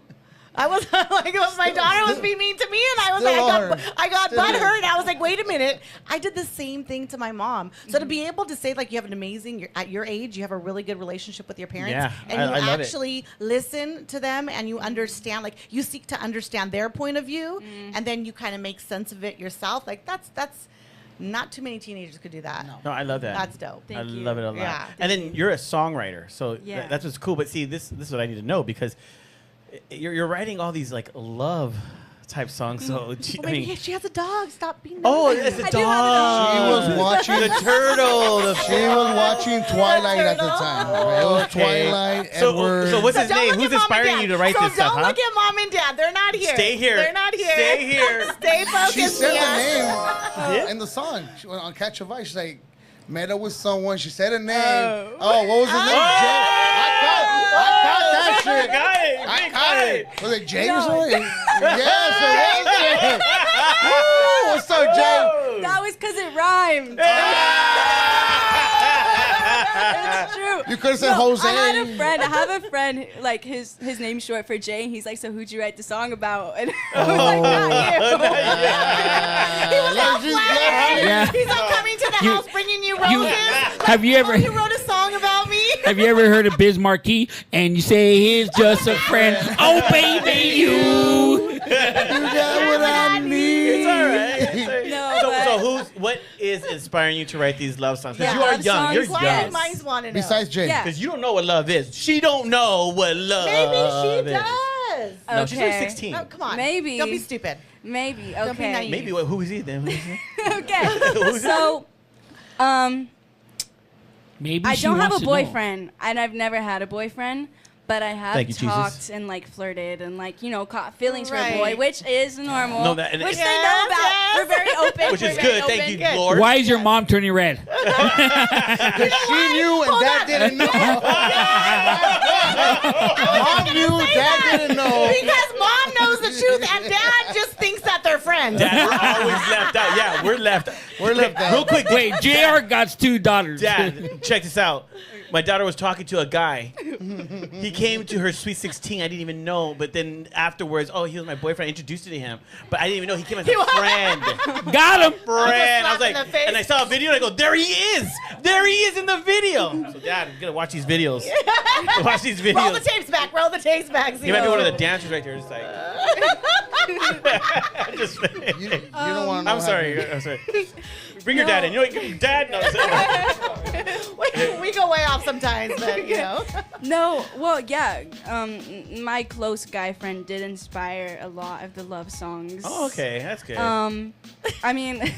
I was like, my daughter was being mean to me, and I was Still like, are. I got Still butt is. hurt. And I was like, wait a minute, I did the same thing to my mom. So to be able to say like you have an amazing, at your age, you have a really good relationship with your parents, Yeah, and I you love it. actually listen to them, and you understand, like you seek to understand their point of view, and then you kind of make sense of it yourself. Like that's not too many teenagers could do that. No, I love that. That's dope. I Thank you. love it a lot. Yeah. And then you're a songwriter, so Yeah. that's what's cool. But see, this is what I need to know, because you're writing all these like love type songs. So Oh I my mean, God, she has a dog. Stop being oh, nosy. it's a I do have a dog. She was watching... the turtle. She was watching Twilight at the time. It was Okay. Twilight, So Edward. so what's his Don't name? look Who's at Mom and inspiring Dad. you to write so this stuff? don't Huh? look at Mom and Dad. They're not here. Stay here. They're not here. Stay here. Stay focused. She said Mia. the name in the song. She went on Catch a Vice. She's like, met up with someone. She said a name. Oh, what was his name? Jay. I caught that shit. Got it. I Got caught it. it. Was it James or something? Yes, it was James. Woo! What's up, Jay? That was because it rhymed. It's true. You could have said Jose. I have a friend, like his name's short for Jay, and he's like, so who'd you write the song about? And I was like, not you. He was Yeah. He's not coming to the house bringing you roses. Have you ever? You wrote a song about me. Have you ever heard of Biz Markie? And you say he's just a friend. Oh, baby, you. You got what I need. It's all right. No, What is inspiring you to write these love songs? Because Yeah, you are love young. songs, You're yes. young. Mine's want to know. Besides Jay. Yeah. Because you don't know what love is. She don't know what love Maybe is. she does. No, she's only Okay. 16. No, come on. Maybe. Don't be stupid. Maybe. Don't be Okay. naive. Maybe who is he then? Okay. Who's So, Maybe I she don't have wants a to know. boyfriend, and I've never had a boyfriend. But I have Thank you, Jesus. talked and like flirted and like caught feelings for a Right. boy, which is normal. No, that- and which it's- they know about. Yes. We're very open. Which We're is very good. Thank open. you, Good. Lord. Why is your mom turning red? Because she knew and Dad didn't know. Mom knew, Dad didn't know. Because mom knows the truth and dad just thinks that they're friends. Dad, we're always left out. Yeah, we're left. We're left out. Real quick, Wait, JR got 2 daughters. Dad, check this out. My daughter was talking to a guy. He came to her sweet 16. I didn't even know. But then afterwards, he was my boyfriend. I introduced you to him. But I didn't even know he came as a friend. Got him. Friend. I was slap in like, the face. and I saw a video and I go, there he is. There he is in the video. So Dad, I'm going to watch these videos. Watch these videos. Roll the tapes back. Roll the tapes back. He might be one of the dancers right there. Just like, You don't want to know. I'm sorry. Bring your dad in. You know, Dad. No, we go way off sometimes, but No, well, yeah. My close guy friend did inspire a lot of the love songs. Oh, okay, that's good. I mean,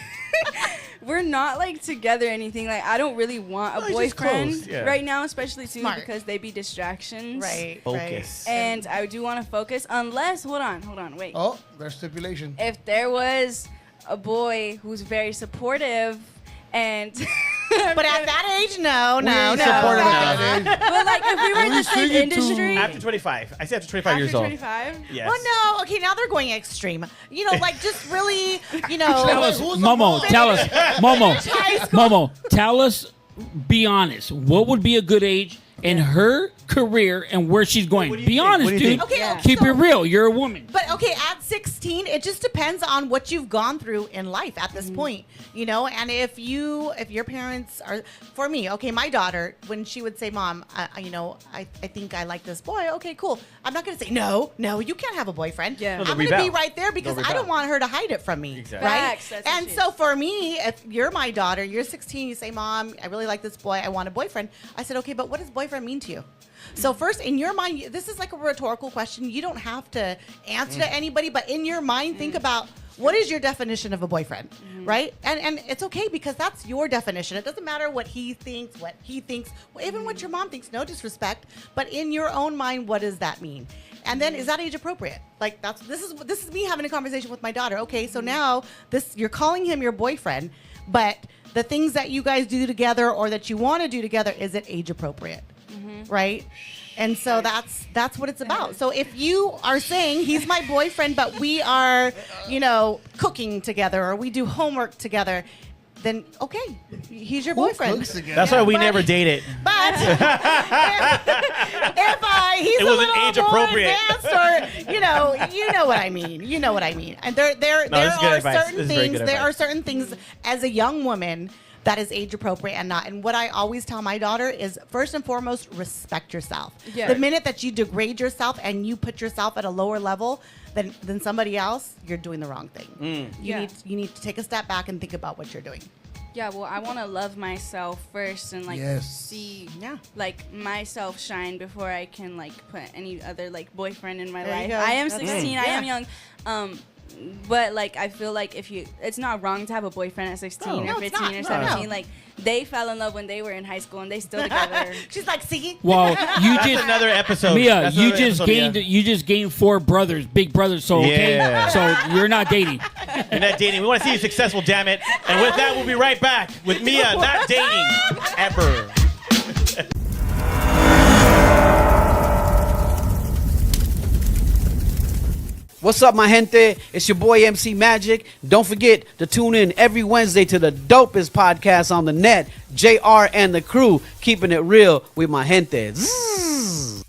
we're not like together or anything. Like, I don't really want a No, he's just boyfriend close, yeah. right now, especially too Smart. because they be distractions. Right. Focus. And I do want to focus, unless hold on, wait. Oh, there's stipulation. If there was a boy who's very supportive and But at that age, no. Supportive at that age. but like if we were in the we same sing it to- industry After 25. I say after 25 after years old. 25, Yes. Well, no. Okay, now they're going extreme. Like just really, Tell us, Who's the Momo. mom? Tell us, Momo. high school. Momo. Tell us. Be honest. What would be a good age in her career and where she's going? What do you Be think? honest, What do you dude. think? Okay, Yeah. Keep so- it real. You're a woman. But okay, at 16, it just depends on what you've gone through in life at this point, and if your parents are, for me, okay, my daughter, when she would say, "Mom, I think I like this boy," okay, cool. I'm not gonna say no, you can't have a boyfriend. Yeah. No, I'm they'll gonna be rebel. right there because They'll I don't rebel. want her to hide it from me, Exactly. right? Facts, that's what And she so is. for me, if you're my daughter, you're 16, you say, "Mom, I really like this boy. I want a boyfriend." I said, "Okay, but what does boyfriend mean to you?" So first, in your mind, this is like a rhetorical question. You don't have to answer to anybody, but in your mind, think about what is your definition of a boyfriend, right? And it's okay because that's your definition. It doesn't matter what he thinks, even what your mom thinks. No disrespect, but in your own mind, what does that mean? And then is that age appropriate? Like this is me having a conversation with my daughter. Okay, so now you're calling him your boyfriend, but the things that you guys do together or that you want to do together, is it age appropriate? Right? And so that's what it's about. So if you are saying he's my boyfriend, but we are, cooking together or we do homework together, then okay, he's your boyfriend. cooks together? That's why we never dated. But if he's It a wasn't little age more appropriate. advanced, or you know what I mean. You know what I mean. And there this is good are advice. certain This is very things. good There are advice. certain things as a young woman that is age appropriate and not. And what I always tell my daughter is, first and foremost, respect yourself. Yeah. The minute that you degrade yourself and you put yourself at a lower level than somebody else, you're doing the wrong thing. You need to take a step back and think about what you're doing. yeah, well, I want to love myself first and like Yes. see Yeah. like myself shine before I can like put any other like boyfriend in my There you life. go. I am That's 16, right. I am Yeah. young. But like I feel like it's not wrong to have a boyfriend at 16 No, or it's 15 not. or No. 17. Like they fell in love when they were in high school and they still together. She's like, see? Well, you That's just another episode. Mia, That's you another just episode, gained Mia. you just gained 4 brothers, big brothers. So okay, Yeah. so you're not dating. You're not dating. We want to see you successful, damn it. And with that, we'll be right back with Mia not dating ever. What's up, my gente? It's your boy MC Magic. Don't forget to tune in every Wednesday to the dopest podcast on the net, JR and the crew, keeping it real with my gente. Zzz.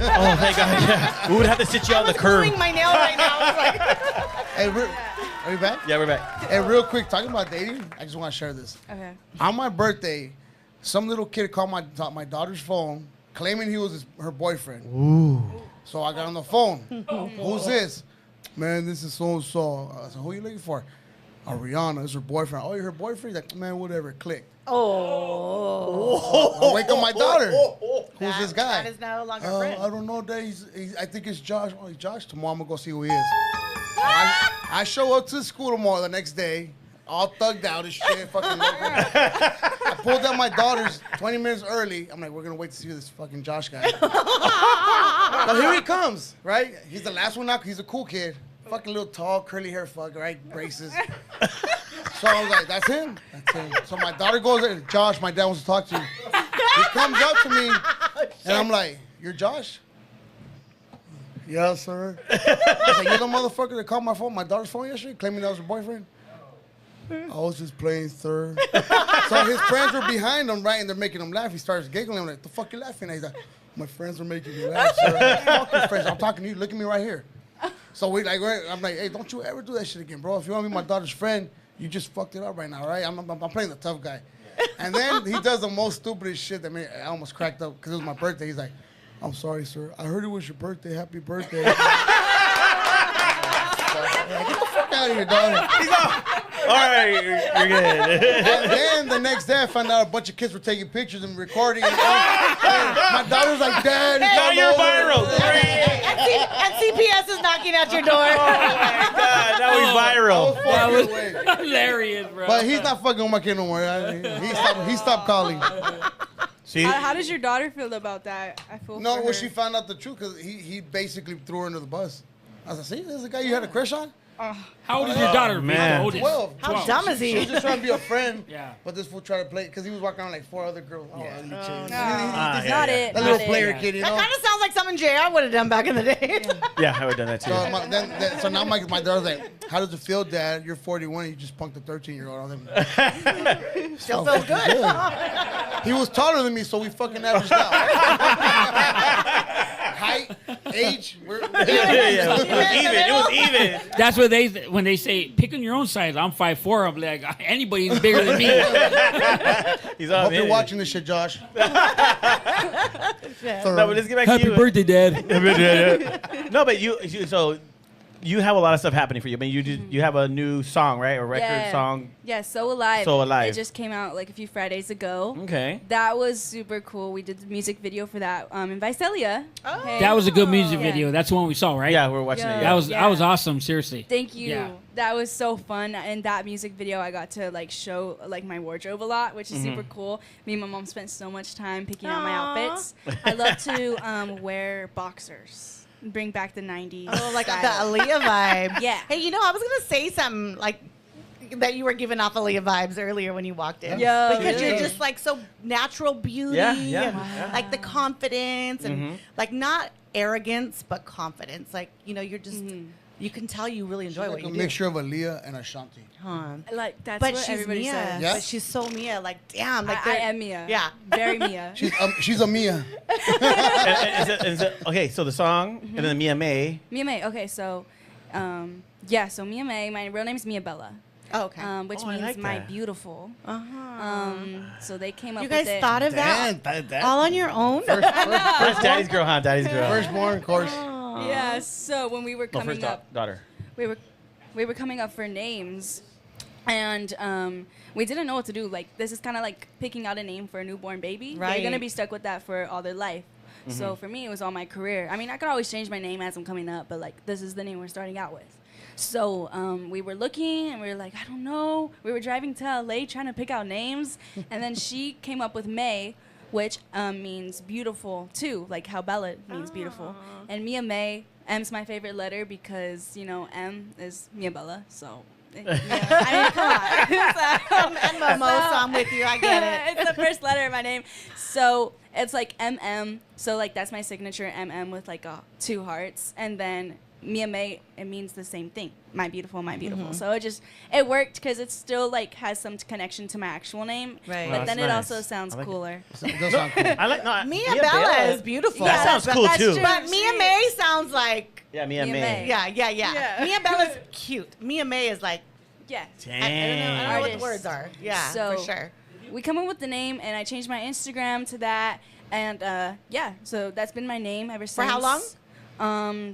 Oh, thank God. Yeah. We would have to sit you on the curb. Pulling my nail right now. It's like, Hey, are we back? Yeah, we're back. Hey, real quick, talking about dating, I just want to share this. Okay. On my birthday, some little kid called my daughter's phone, claiming he was her boyfriend. Ooh. So I got on the phone. Who's this? Man, this is so-and-so. I said, who are you looking for? Ariana, is her boyfriend. Oh, you're her boyfriend? He's like, man, whatever, click. I wake up my daughter. Who's this guy? That is no longer a friend. I don't know, Dad. I think it's Josh. Oh, he's Josh. Tomorrow I'm going to go see who he is. I show up to school tomorrow the next day, all thugged out as shit. Fucking I pulled out my daughters 20 minutes early. I'm like, we're going to wait to see this fucking Josh guy. So here he comes, right? He's the last one out. He's a cool kid. Fucking little tall, curly hair fuck, right? Braces. So I was like, that's him. That's him. So my daughter goes there. Josh, my dad wants to talk to you. He comes up to me, and I'm like, you're Josh? Yes, sir. I was like, you're the motherfucker that called my daughter's phone yesterday, claiming that was her boyfriend? I was just playing, sir. So his friends were behind him, right, and they're making him laugh. He starts giggling. I'm like, the fuck you laughing at? He's like, my friends are making me laugh, sir. Like, fuck your friends. I'm talking to you. Look at me right here. So I'm like, hey, don't you ever do that shit again, bro. If you want to be my daughter's friend, you just fucked it up right now, right? I'm playing the tough guy. And then he does the most stupidest shit that made I almost cracked up because it was my birthday. He's like, I'm sorry, sir. I heard it was your birthday. Happy birthday. Like, get the fuck out of here, dog. All right, you're good. And then the next day, I found out a bunch of kids were taking pictures and recording. And my daughter's like, Dad, Now you're viral. And CPS is knocking at your door. God, now he's viral. That was hilarious, bro. But he's not fucking with my kid no more. He stopped calling. See? How does your daughter feel about that? I feel No, for well, her. she found out the truth because he basically threw her under the bus. I was like, see, this is the guy you had a crush on? How old is your daughter, man? How old is 12. How dumb is She he? was just trying to be a friend. Yeah. But this fool tried to play because he was walking around like 4 other girls. Oh, ugly chicks. Not yeah. it. That not little it. player kid, you That know? kind of sounds like something JR would have done back in the day. Yeah, I would have done that too. So now my daughter's like, how does it feel, Dad? You're 41 and you just punked a 13-year-old. Still feels good. He was taller than me, so we fucking averaged out. Height, age, we're It was even. That's what when they say pick on your own size. I'm 5'4". I'm like anybody's bigger than me. He's all Hope you're watching this shit, Josh. No, but let's get back Happy to you. birthday, Dad. No, but so you have a lot of stuff happening for you. I mean, you have a new song, right? A record song. Yeah, So Alive. So Alive. It just came out like a few Fridays ago. Okay. That was super cool. We did the music video for that in Visalia. Oh. Hey. That was a good music Yeah. video. That's the one we saw, right? Yeah, we're watching Yeah. it. That was Yeah. awesome. Seriously. Thank you. Yeah. That was so fun. In that music video, I got to like show like my wardrobe a lot, which is super cool. Me and my mom spent so much time picking out my outfits. I love to wear boxers. Bring back the 90s. Oh, like the style. Aaliyah vibe. Yeah. Hey, you know, I was going to say something like that you were giving off Aaliyah vibes earlier when you walked in. Yo, Because you're really? just like so natural beauty Yeah, and yeah. like the confidence and like not arrogance, but confidence. Like, you know, you're just, you can tell you really enjoy what Like you a do. mixture of Aaliyah and Ashanti. Huh. Like that's But what she's everybody Mia. says. Yeah? But she's so Mia. Like, damn. Like I they're- am Mia. Yeah. Very Mia. She's a Mia. Okay, so the song and then Mia Mei. Mia Mei. Okay, so, so Mia Mei. My real name is Mia Bella, Oh, okay. which Oh, I means like my that. beautiful. So they came up. you guys with it. thought of that Damn, all on your own? First Daddy's girl, huh? Daddy's girl. Firstborn, of course. Yeah. So when we were No, coming first up, daughter. we were coming up for names, and we didn't know what to do. Like this is kind of like picking out a name for a newborn baby. Right. They're gonna be stuck with that for all their life. So for me, it was all my career. I mean, I could always change my name as I'm coming up, but like this is the name we're starting out with. So we were looking, and we were like, I don't know. We were driving to LA trying to pick out names, and then she came up with May, which means beautiful too, like how Bella means beautiful. And Mia Mei, M's my favorite letter because, you know, M is Mia Bella, so. Yeah, I mean, come on. And Momo, so I'm with you. I get it. It's the first letter of my name. So it's like MM. So like that's my signature MM with like 2 hearts. And then Mia Mei, it means the same thing. My beautiful, my beautiful. So it worked because it still like has some connection to my actual name. Right. But Oh, then that's it nice. also sounds I like it. cooler. It does sound cool. I like Mia Bella is beautiful. That sounds cool that's too. true. But Mia Mei sounds like Yeah, Mia Mia Mei. Mei. yeah. Mia Bella's cute. Mia Mei is like Yeah. Dang. I don't know what the Artist. words are. Yeah, So, for sure. We come up with the name, and I changed my Instagram to that. And yeah, so that's been my name ever since. For how long?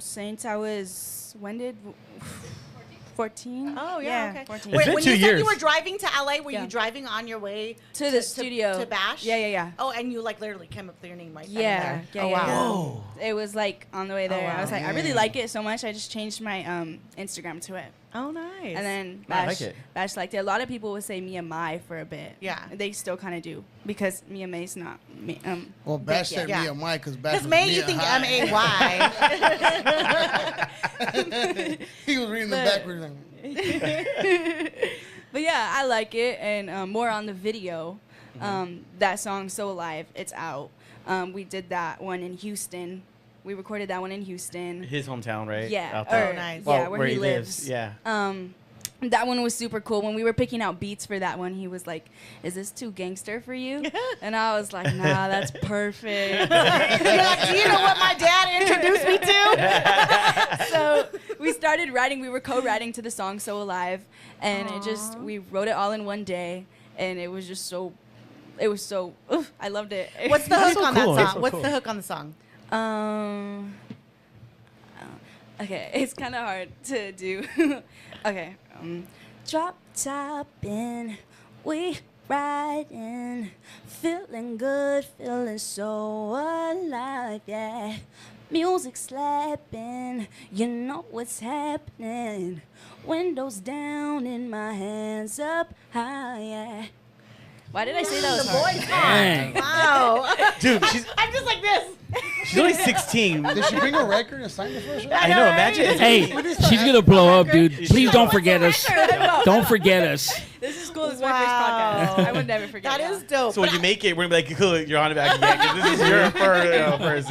Since I was, when did, 14? Oh yeah, okay. 14. It's been when 2 you said years. you were driving to LA, were Yeah. you driving on your way To the studio. to Bash? Yeah. Oh, and you like literally came up with your name right then Yeah, and there. yeah, Oh, yeah, wow. Whoa. It was like on the way there. wow. I was like, I really Damn. like it so much, I just changed my Instagram to it. Oh, nice. And then I like Bash, it. Bash liked it. A lot of people would say Mia Mai for a bit. Yeah. They still kind of do because Mia Mei's not. Well, Bash big said yet. Mia Mai because Bash because was May, you Mia think High. M-A-Y. He was reading the But- backwards. But yeah, I like it, and more on the video. That song "So Alive," it's out. We did that one in Houston. We recorded that one in Houston. His hometown, right? Yeah, Out there. or- nice. yeah, Well, where he lives. Yeah. That one was super cool. When we were picking out beats for that one, he was like, "Is this too gangster for you?" And I was like, "Nah, that's perfect." You're like, do you know what my dad introduced me to? So we started writing. We were co-writing to the song "So Alive," and we wrote it all in one day, and it was just so. It was so. I loved it. What's the hook so on cool. that That's song? so What's cool. the hook on the song? Okay, it's kind of hard to do. Okay. Drop top in, we riding, feeling good, feeling so alive, yeah. Music slapping, you know what's happening. Windows down and my hands up high, yeah. Why did I say that was hard? Dang. Wow. Dude, she's I'm just like this. only 16. Did she bring a record and sign the first one? I know, imagine. Hey, she's gonna blow up, dude. Please don't forget us. Don't forget us. This is cool. This is Wow. my first podcast. I would never forget That y'all. is dope. So when you make it, we're gonna be like, cool, you're on it back again. 'Cause this is your first.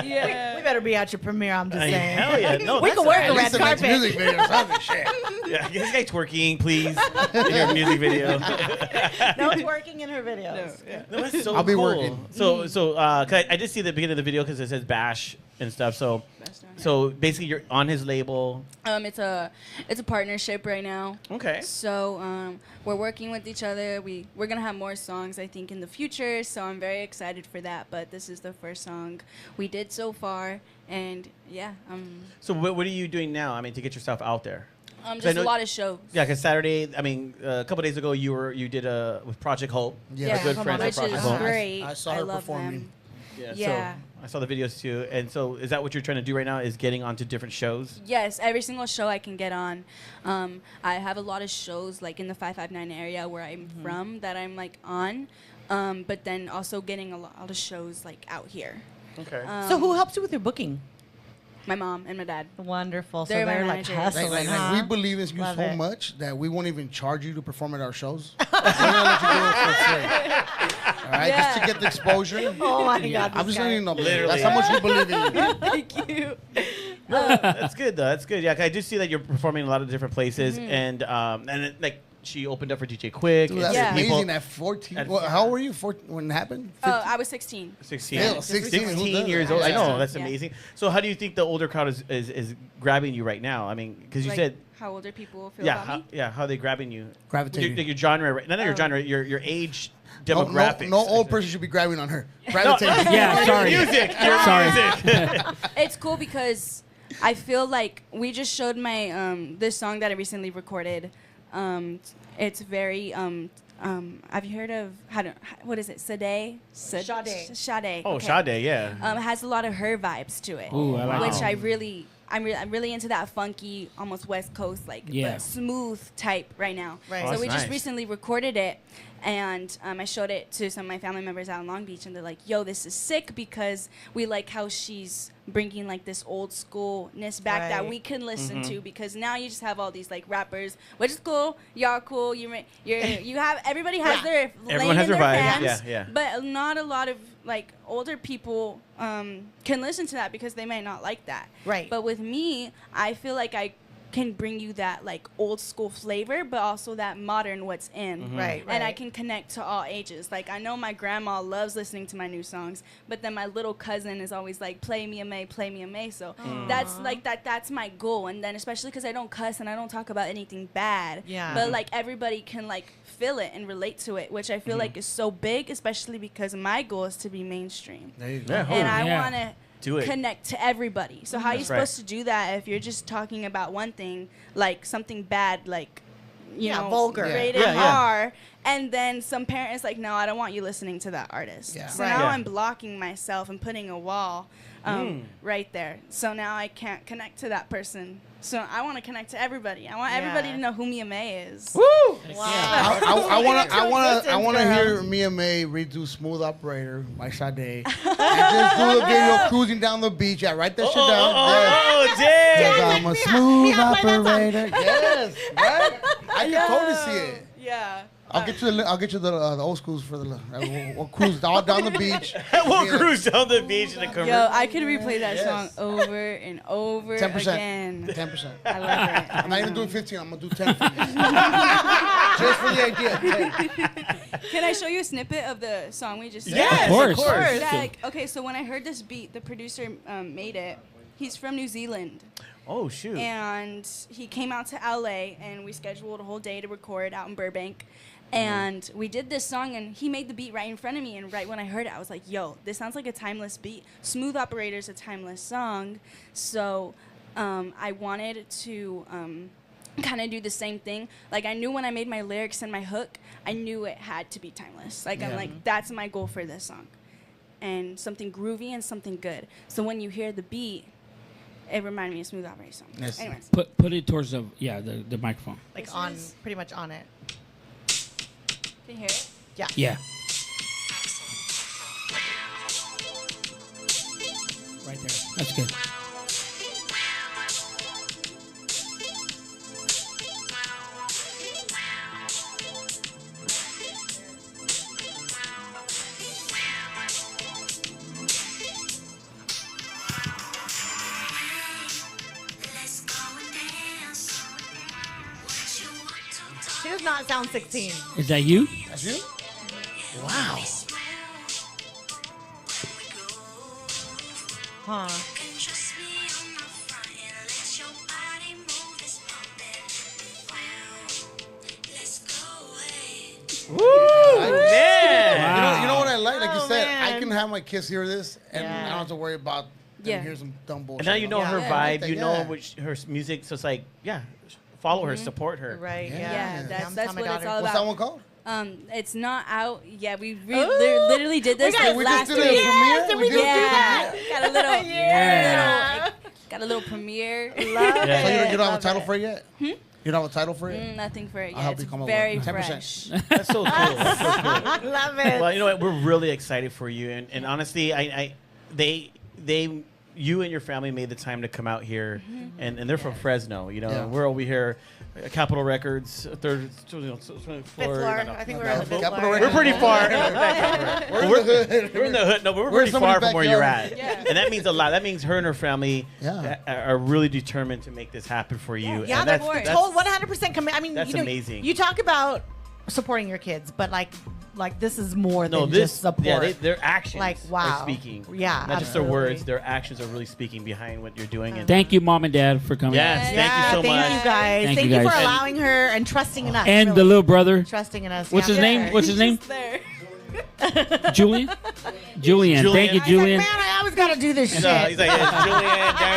Yeah. we better be at your premiere. I'm just saying. Hell yeah. No, We that's can work at a least red Next carpet. music video or something. Shit. Yeah, this guy twerking, please. In your music video. No twerking in her videos. No, that's so I'll be cool. working. So, 'cause I did see the beginning of the video because it says Bash and stuff. So basically, you're on his label. It's a partnership right now. Okay. So we're working with each other. We're gonna have more songs, I think, in the future. So I'm very excited for that. But this is the first song we did so far, and yeah, So what are you doing now? I mean, to get yourself out there. I just know- a lot of shows. Yeah, because Saturday, I mean, a couple days ago, you did with Project Hope. Yeah, We're good come friends on. with Which Project is Hope. great. I saw her love performing. them. So Yeah. I saw the videos too. And so, is that what you're trying to do right now? Is getting onto different shows? Yes, every single show I can get on. I have a lot of shows like in the 559 area where I'm from that I'm like on, but then also getting a lot of shows like out here. Okay. So who helps you with your booking? My mom and my dad. Wonderful. So They're my they're like managers. hustling, Like, huh? we believe in you Love so it. much that we won't even charge you to perform at our shows. We're gonna let you do it for free. All right, just to get the exposure. Oh my God. I'm just this guy. letting you know. Literally. That's how much we believe in you. Thank you. That's good though. That's good. Yeah, 'cause I do see that you're performing in a lot of different places, and like she opened up for DJ Quick. Dude, and that's Yeah. people- amazing. At 14, At- well, how old were you when it happened? I was 16. 16. Still, 16, who does 16 years that? old. I know, Yeah. that's Yeah. amazing. So how do you think the older crowd is grabbing you right now? I mean, because you Like, said, how older people feel yeah, about me? how are they grabbing you? Gravitating. Your genre, right? Not your genre, your age demographics. No old person should be grabbing on her. Gravitating. Yeah, sorry. Music. Your Sorry. music. It's cool because I feel like we just showed my this song that I recently recorded. It's very have you heard of what is it? Sade? Sade. Sade. Oh, okay. Sade, yeah. It has a lot of her vibes to it, Ooh, I like which that. I'm really into that funky, almost West Coast, like Yeah. but smooth type right now. Right. Oh, So that's we just nice. recently recorded it, And I showed it to some of my family members out in Long Beach, and they're like, yo, this is sick because we like how she's bringing like this old schoolness back that we can listen to, because now you just have all these like rappers, which is cool. Y'all cool. You have everybody has their everyone lane has in their their vibe. fans, but not a lot of like older people can listen to that because they might not like that. Right. But with me, I feel like I can bring you that like old school flavor, but also that modern what's in. Right. And I can connect to all ages. Like I know my grandma loves listening to my new songs, but then my little cousin is always like, play Mia Mei, play Mia Mei. So that's like that's my goal. And then especially because I don't cuss and I don't talk about anything bad. Yeah. But like everybody can like feel it and relate to it, which I feel like is so big, especially because my goal is to be mainstream. There you go. Yeah. And I Yeah. want to Do it. connect to everybody. So how are you That's supposed right. to do that if you're just talking about one thing, like something bad, like you know, vulgar. rated Yeah, yeah. R, and then some parent is like, no, I don't want you listening to that artist. Yeah. So Right. now Yeah. I'm blocking myself and putting a wall right there. So now I can't connect to that person. So I want to connect to everybody. I want everybody to know who Mia Mei is. Woo! I want to hear Mia Mei redo "Smooth Operator" by Sade, and just do a video cruising down the beach. Yeah, write that shit down. Yes. Damn! 'Cause I'm a smooth operator. Yes, right. I can totally see it. Yeah. I'll get you the old schools for the. We'll cruise all down the beach. We'll cruise down the beach in the cover. Yo, I could replay that Yes. song over and over 10%. again. 10%. I love it. I'm not even doing 15. I'm gonna do 10 for you. Just for the idea. 10. Can I show you a snippet of the song we just sang? Yes, Of course. That, like, okay, so when I heard this beat, the producer made it. He's from New Zealand, Oh shoot! and he came out to LA, and we scheduled a whole day to record out in Burbank. And we did this song, and he made the beat right in front of me. And right when I heard it, I was like, yo, this sounds like a timeless beat. Smooth Operator's a timeless song. So I wanted to kind of do the same thing. Like, I knew when I made my lyrics and my hook, I knew it had to be timeless. Like, I'm like, that's my goal for this song. And something groovy and something good. So when you hear the beat, it reminded me of Smooth Operator song. Yes. Anyways. Put it towards the microphone. Like on, pretty much on it. Can you hear it? Yeah. Right there. That's good. She does not sound 16. Is that you? That's you? Wow. Huh. Woo! Man! Wow. You know what I like? Like you Oh, said, I man. can have my kids hear this, and Yeah. I don't have to worry about them Yeah. hear some dumb bullshit. And now you know her Yeah. vibe. Yeah. You know her music. So it's like, follow her, support her. Right. Yeah. Yeah. Yeah, I'm that's telling my what it's daughter. all What's about. that one called? It's not out yet. We literally did this got- like we last just did week. a premiere. did We we just just did do a Yeah, premiere. got a little, Yeah. got a little premiere. Love So it. you don't have Love a title it. for it yet? You don't have a title for it? Nothing for it I'll yet. help It's you come up very with 10%. fresh. That's so cool. That's so cool. I love it. Well, you know what? We're really excited for you, and honestly, you and your family made the time to come out here, and they're from Fresno. You know, Yeah. we're over here, Capitol Records, third floor. Fifth floor. I think we're on the fifth Capitol floor. We're pretty far. We're in the hood. We're in the hood. No, but we're We're in pretty far somebody's from where you're at, backyard. and that means a lot. That means her and her family Yeah. are really determined to make this happen for you. Yeah, and they're that's, told 100% commit. I mean, that's you know, amazing. You talk about supporting your kids, but like this is more No, than this just support. yeah, their actions Like, are wow. speaking. Yeah, not just their absolutely. words. Their actions are really speaking behind what you're doing. And Thank you, Mom and Dad, for coming. yes, Yeah, thank you so thank much. you guys. Thank Thank you you for guys. allowing her and trusting in us. And really. the little brother. Trusting in us. What's his Yeah. name? What's his name? Just there. Julian. Julian. Thank you, I was like, Julian. man, I always got to do this shit. He's like, yeah, Julian,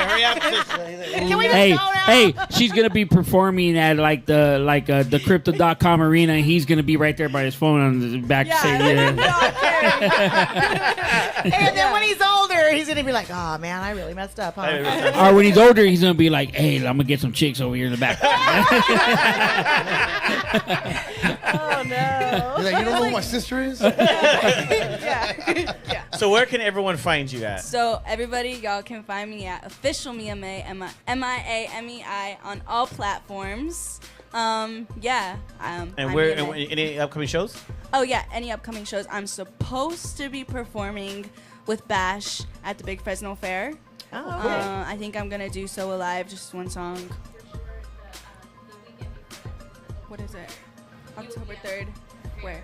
hurry up. Can we just Hey, go now? hey, she's gonna be performing at the Crypto.com arena. And he's gonna be right there by his phone on the back. And then when he's older, he's gonna be like, "Oh man, I really messed up." Huh? Or when he's older, he's gonna be like, "Hey, I'm gonna get some chicks over here in the back." Oh no. You're like, you don't know who my sister is? Yeah. So where can everyone find you at? So everybody, y'all can find me at official Mia Mei, MIAMEI on all platforms. And I'm where? Mia And Mei. any upcoming shows? Oh yeah, any upcoming shows? I'm supposed to be performing with Bash at the Big Fresno Fair. Oh, I think I'm gonna do So Alive, just one song. What is it? October 3rd. Where?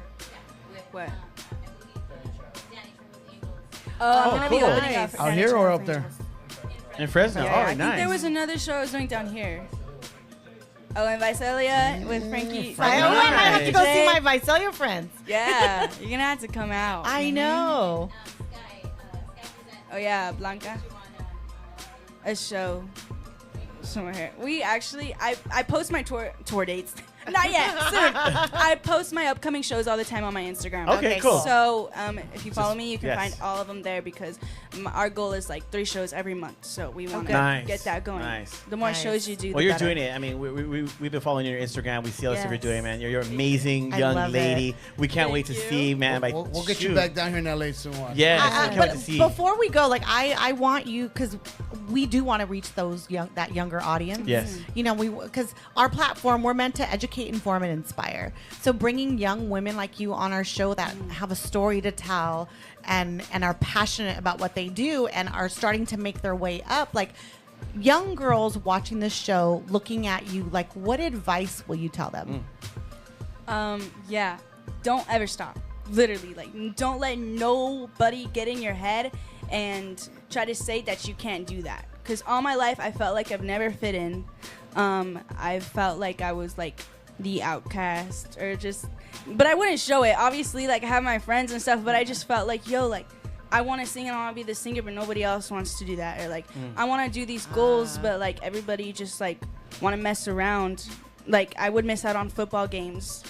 What? Oh, I'm gonna be cool. opening up for Out Danny here or Trejo up there? In Fresno. Yeah, Oh, I think nice. there was another show I was doing down here. Oh, in Visalia with Frankie. I might have to go see Jay. my Visalia friends. Yeah, you're gonna have to come out. I know. Oh yeah, Blanca. A show somewhere here. We actually, I post my tour dates. Not yet. Soon. I post my upcoming shows all the time on my Instagram. Okay, cool. So if you follow me, you can yes. find all of them there because our goal is like 3 shows every month. So we want to Nice. get that going. Nice. The more Nice. shows you do, Well, the you're better. doing it. I mean, we've been following your Instagram. We see all the stuff you're Yes. doing, man. You're an amazing I young love lady. it. We can't wait to Thank you. see, man. We'll get you shoot. back down here in LA soon. Watch. Yes, I can't wait But to see. before we go, like I want you because we do want to reach that younger audience. Yes. You know, because our platform we're meant to educate, inform, and inspire. So bringing young women like you on our show that have a story to tell and are passionate about what they do and are starting to make their way up, like young girls watching this show, looking at you, like what advice will you tell them? Yeah, don't ever stop. Literally, like don't let nobody get in your head and try to say that you can't do that. Because all my life I felt like I've never fit in. I felt like I was like the outcast or just, but I wouldn't show it. Obviously, like I have my friends and stuff, but I just felt like, yo, like I want to sing and I want to be the singer, but nobody else wants to do that. Or like I want to do these goals, but like everybody just like want to mess around. Like I would miss out on football games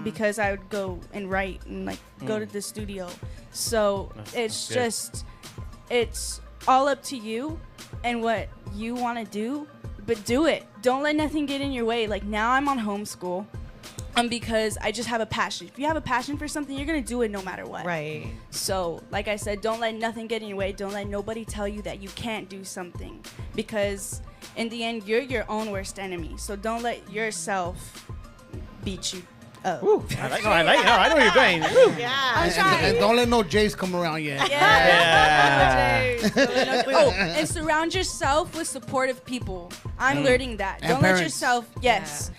because I would go and write and like go to the studio. So it's good. just, it's all up to you and what you want to do, but do it. Don't let nothing get in your way. Like now I'm on homeschool because I just have a passion. If you have a passion for something, you're going to do it no matter what. Right. So, like I said, don't let nothing get in your way. Don't let nobody tell you that you can't do something because in the end, you're your own worst enemy. So don't let yourself beat you up. I know where you're going. Woo. Yeah. And don't let no Jays come around yet. Yeah. Oh, and surround yourself with supportive people. I'm learning that. And Don't parents. let yourself, yes.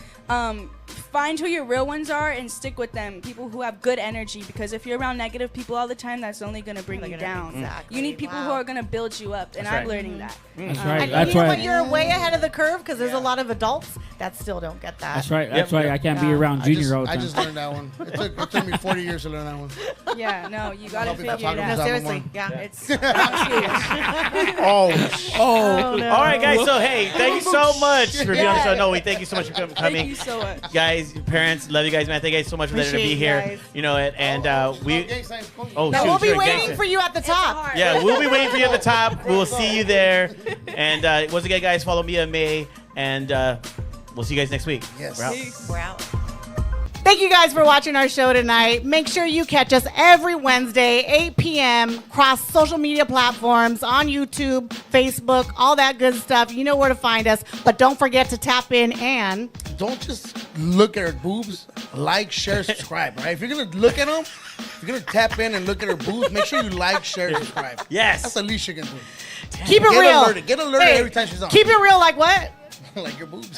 Find who your real ones are and stick with them. People who have good energy, because if you're around negative people all the time, that's only going to bring you down. Exactly. You need people who are going to build you up, and That's I'm right. learning that. That's right. And That's you know what? right. You're way ahead of the curve because there's a lot of adults that still don't get that. That's right. That's Yep. right. I can't be Yeah. around Junior all the I time. just learned that one. It took me 40 years to learn that one. Yeah, no, you got to I'll be figure it talking out. No, about seriously. more. Yeah. It's Oh. All right, guys. So, hey, thank you so much for being on the show. No, we thank you so much for coming. Thank you so much. Guys, parents, love you guys, man. Thank you guys so much for letting her be Appreciate you here. guys. You know it, and we. Oh, Now shoot, we'll be sure, waiting gangster. for you at the top. Yeah, we'll be waiting for you at the top. We'll see you there. And once again, guys, follow Mia Mei, and we'll see you guys next week. Yes. We're out. We're out. Thank you guys for watching our show tonight. Make sure you catch us every Wednesday, 8 p.m. across social media platforms on YouTube, Facebook, all that good stuff. You know where to find us. But don't forget to tap in and Don't just look at her boobs. Like, share, subscribe, right? If you're going to look at them, if you're going to tap in and look at her boobs, make sure you like, share, subscribe. Yes. That's the least you can do. keep it Get real. alerted. Get alerted Hey, every time she's on. Keep it real like what? Like your boobs.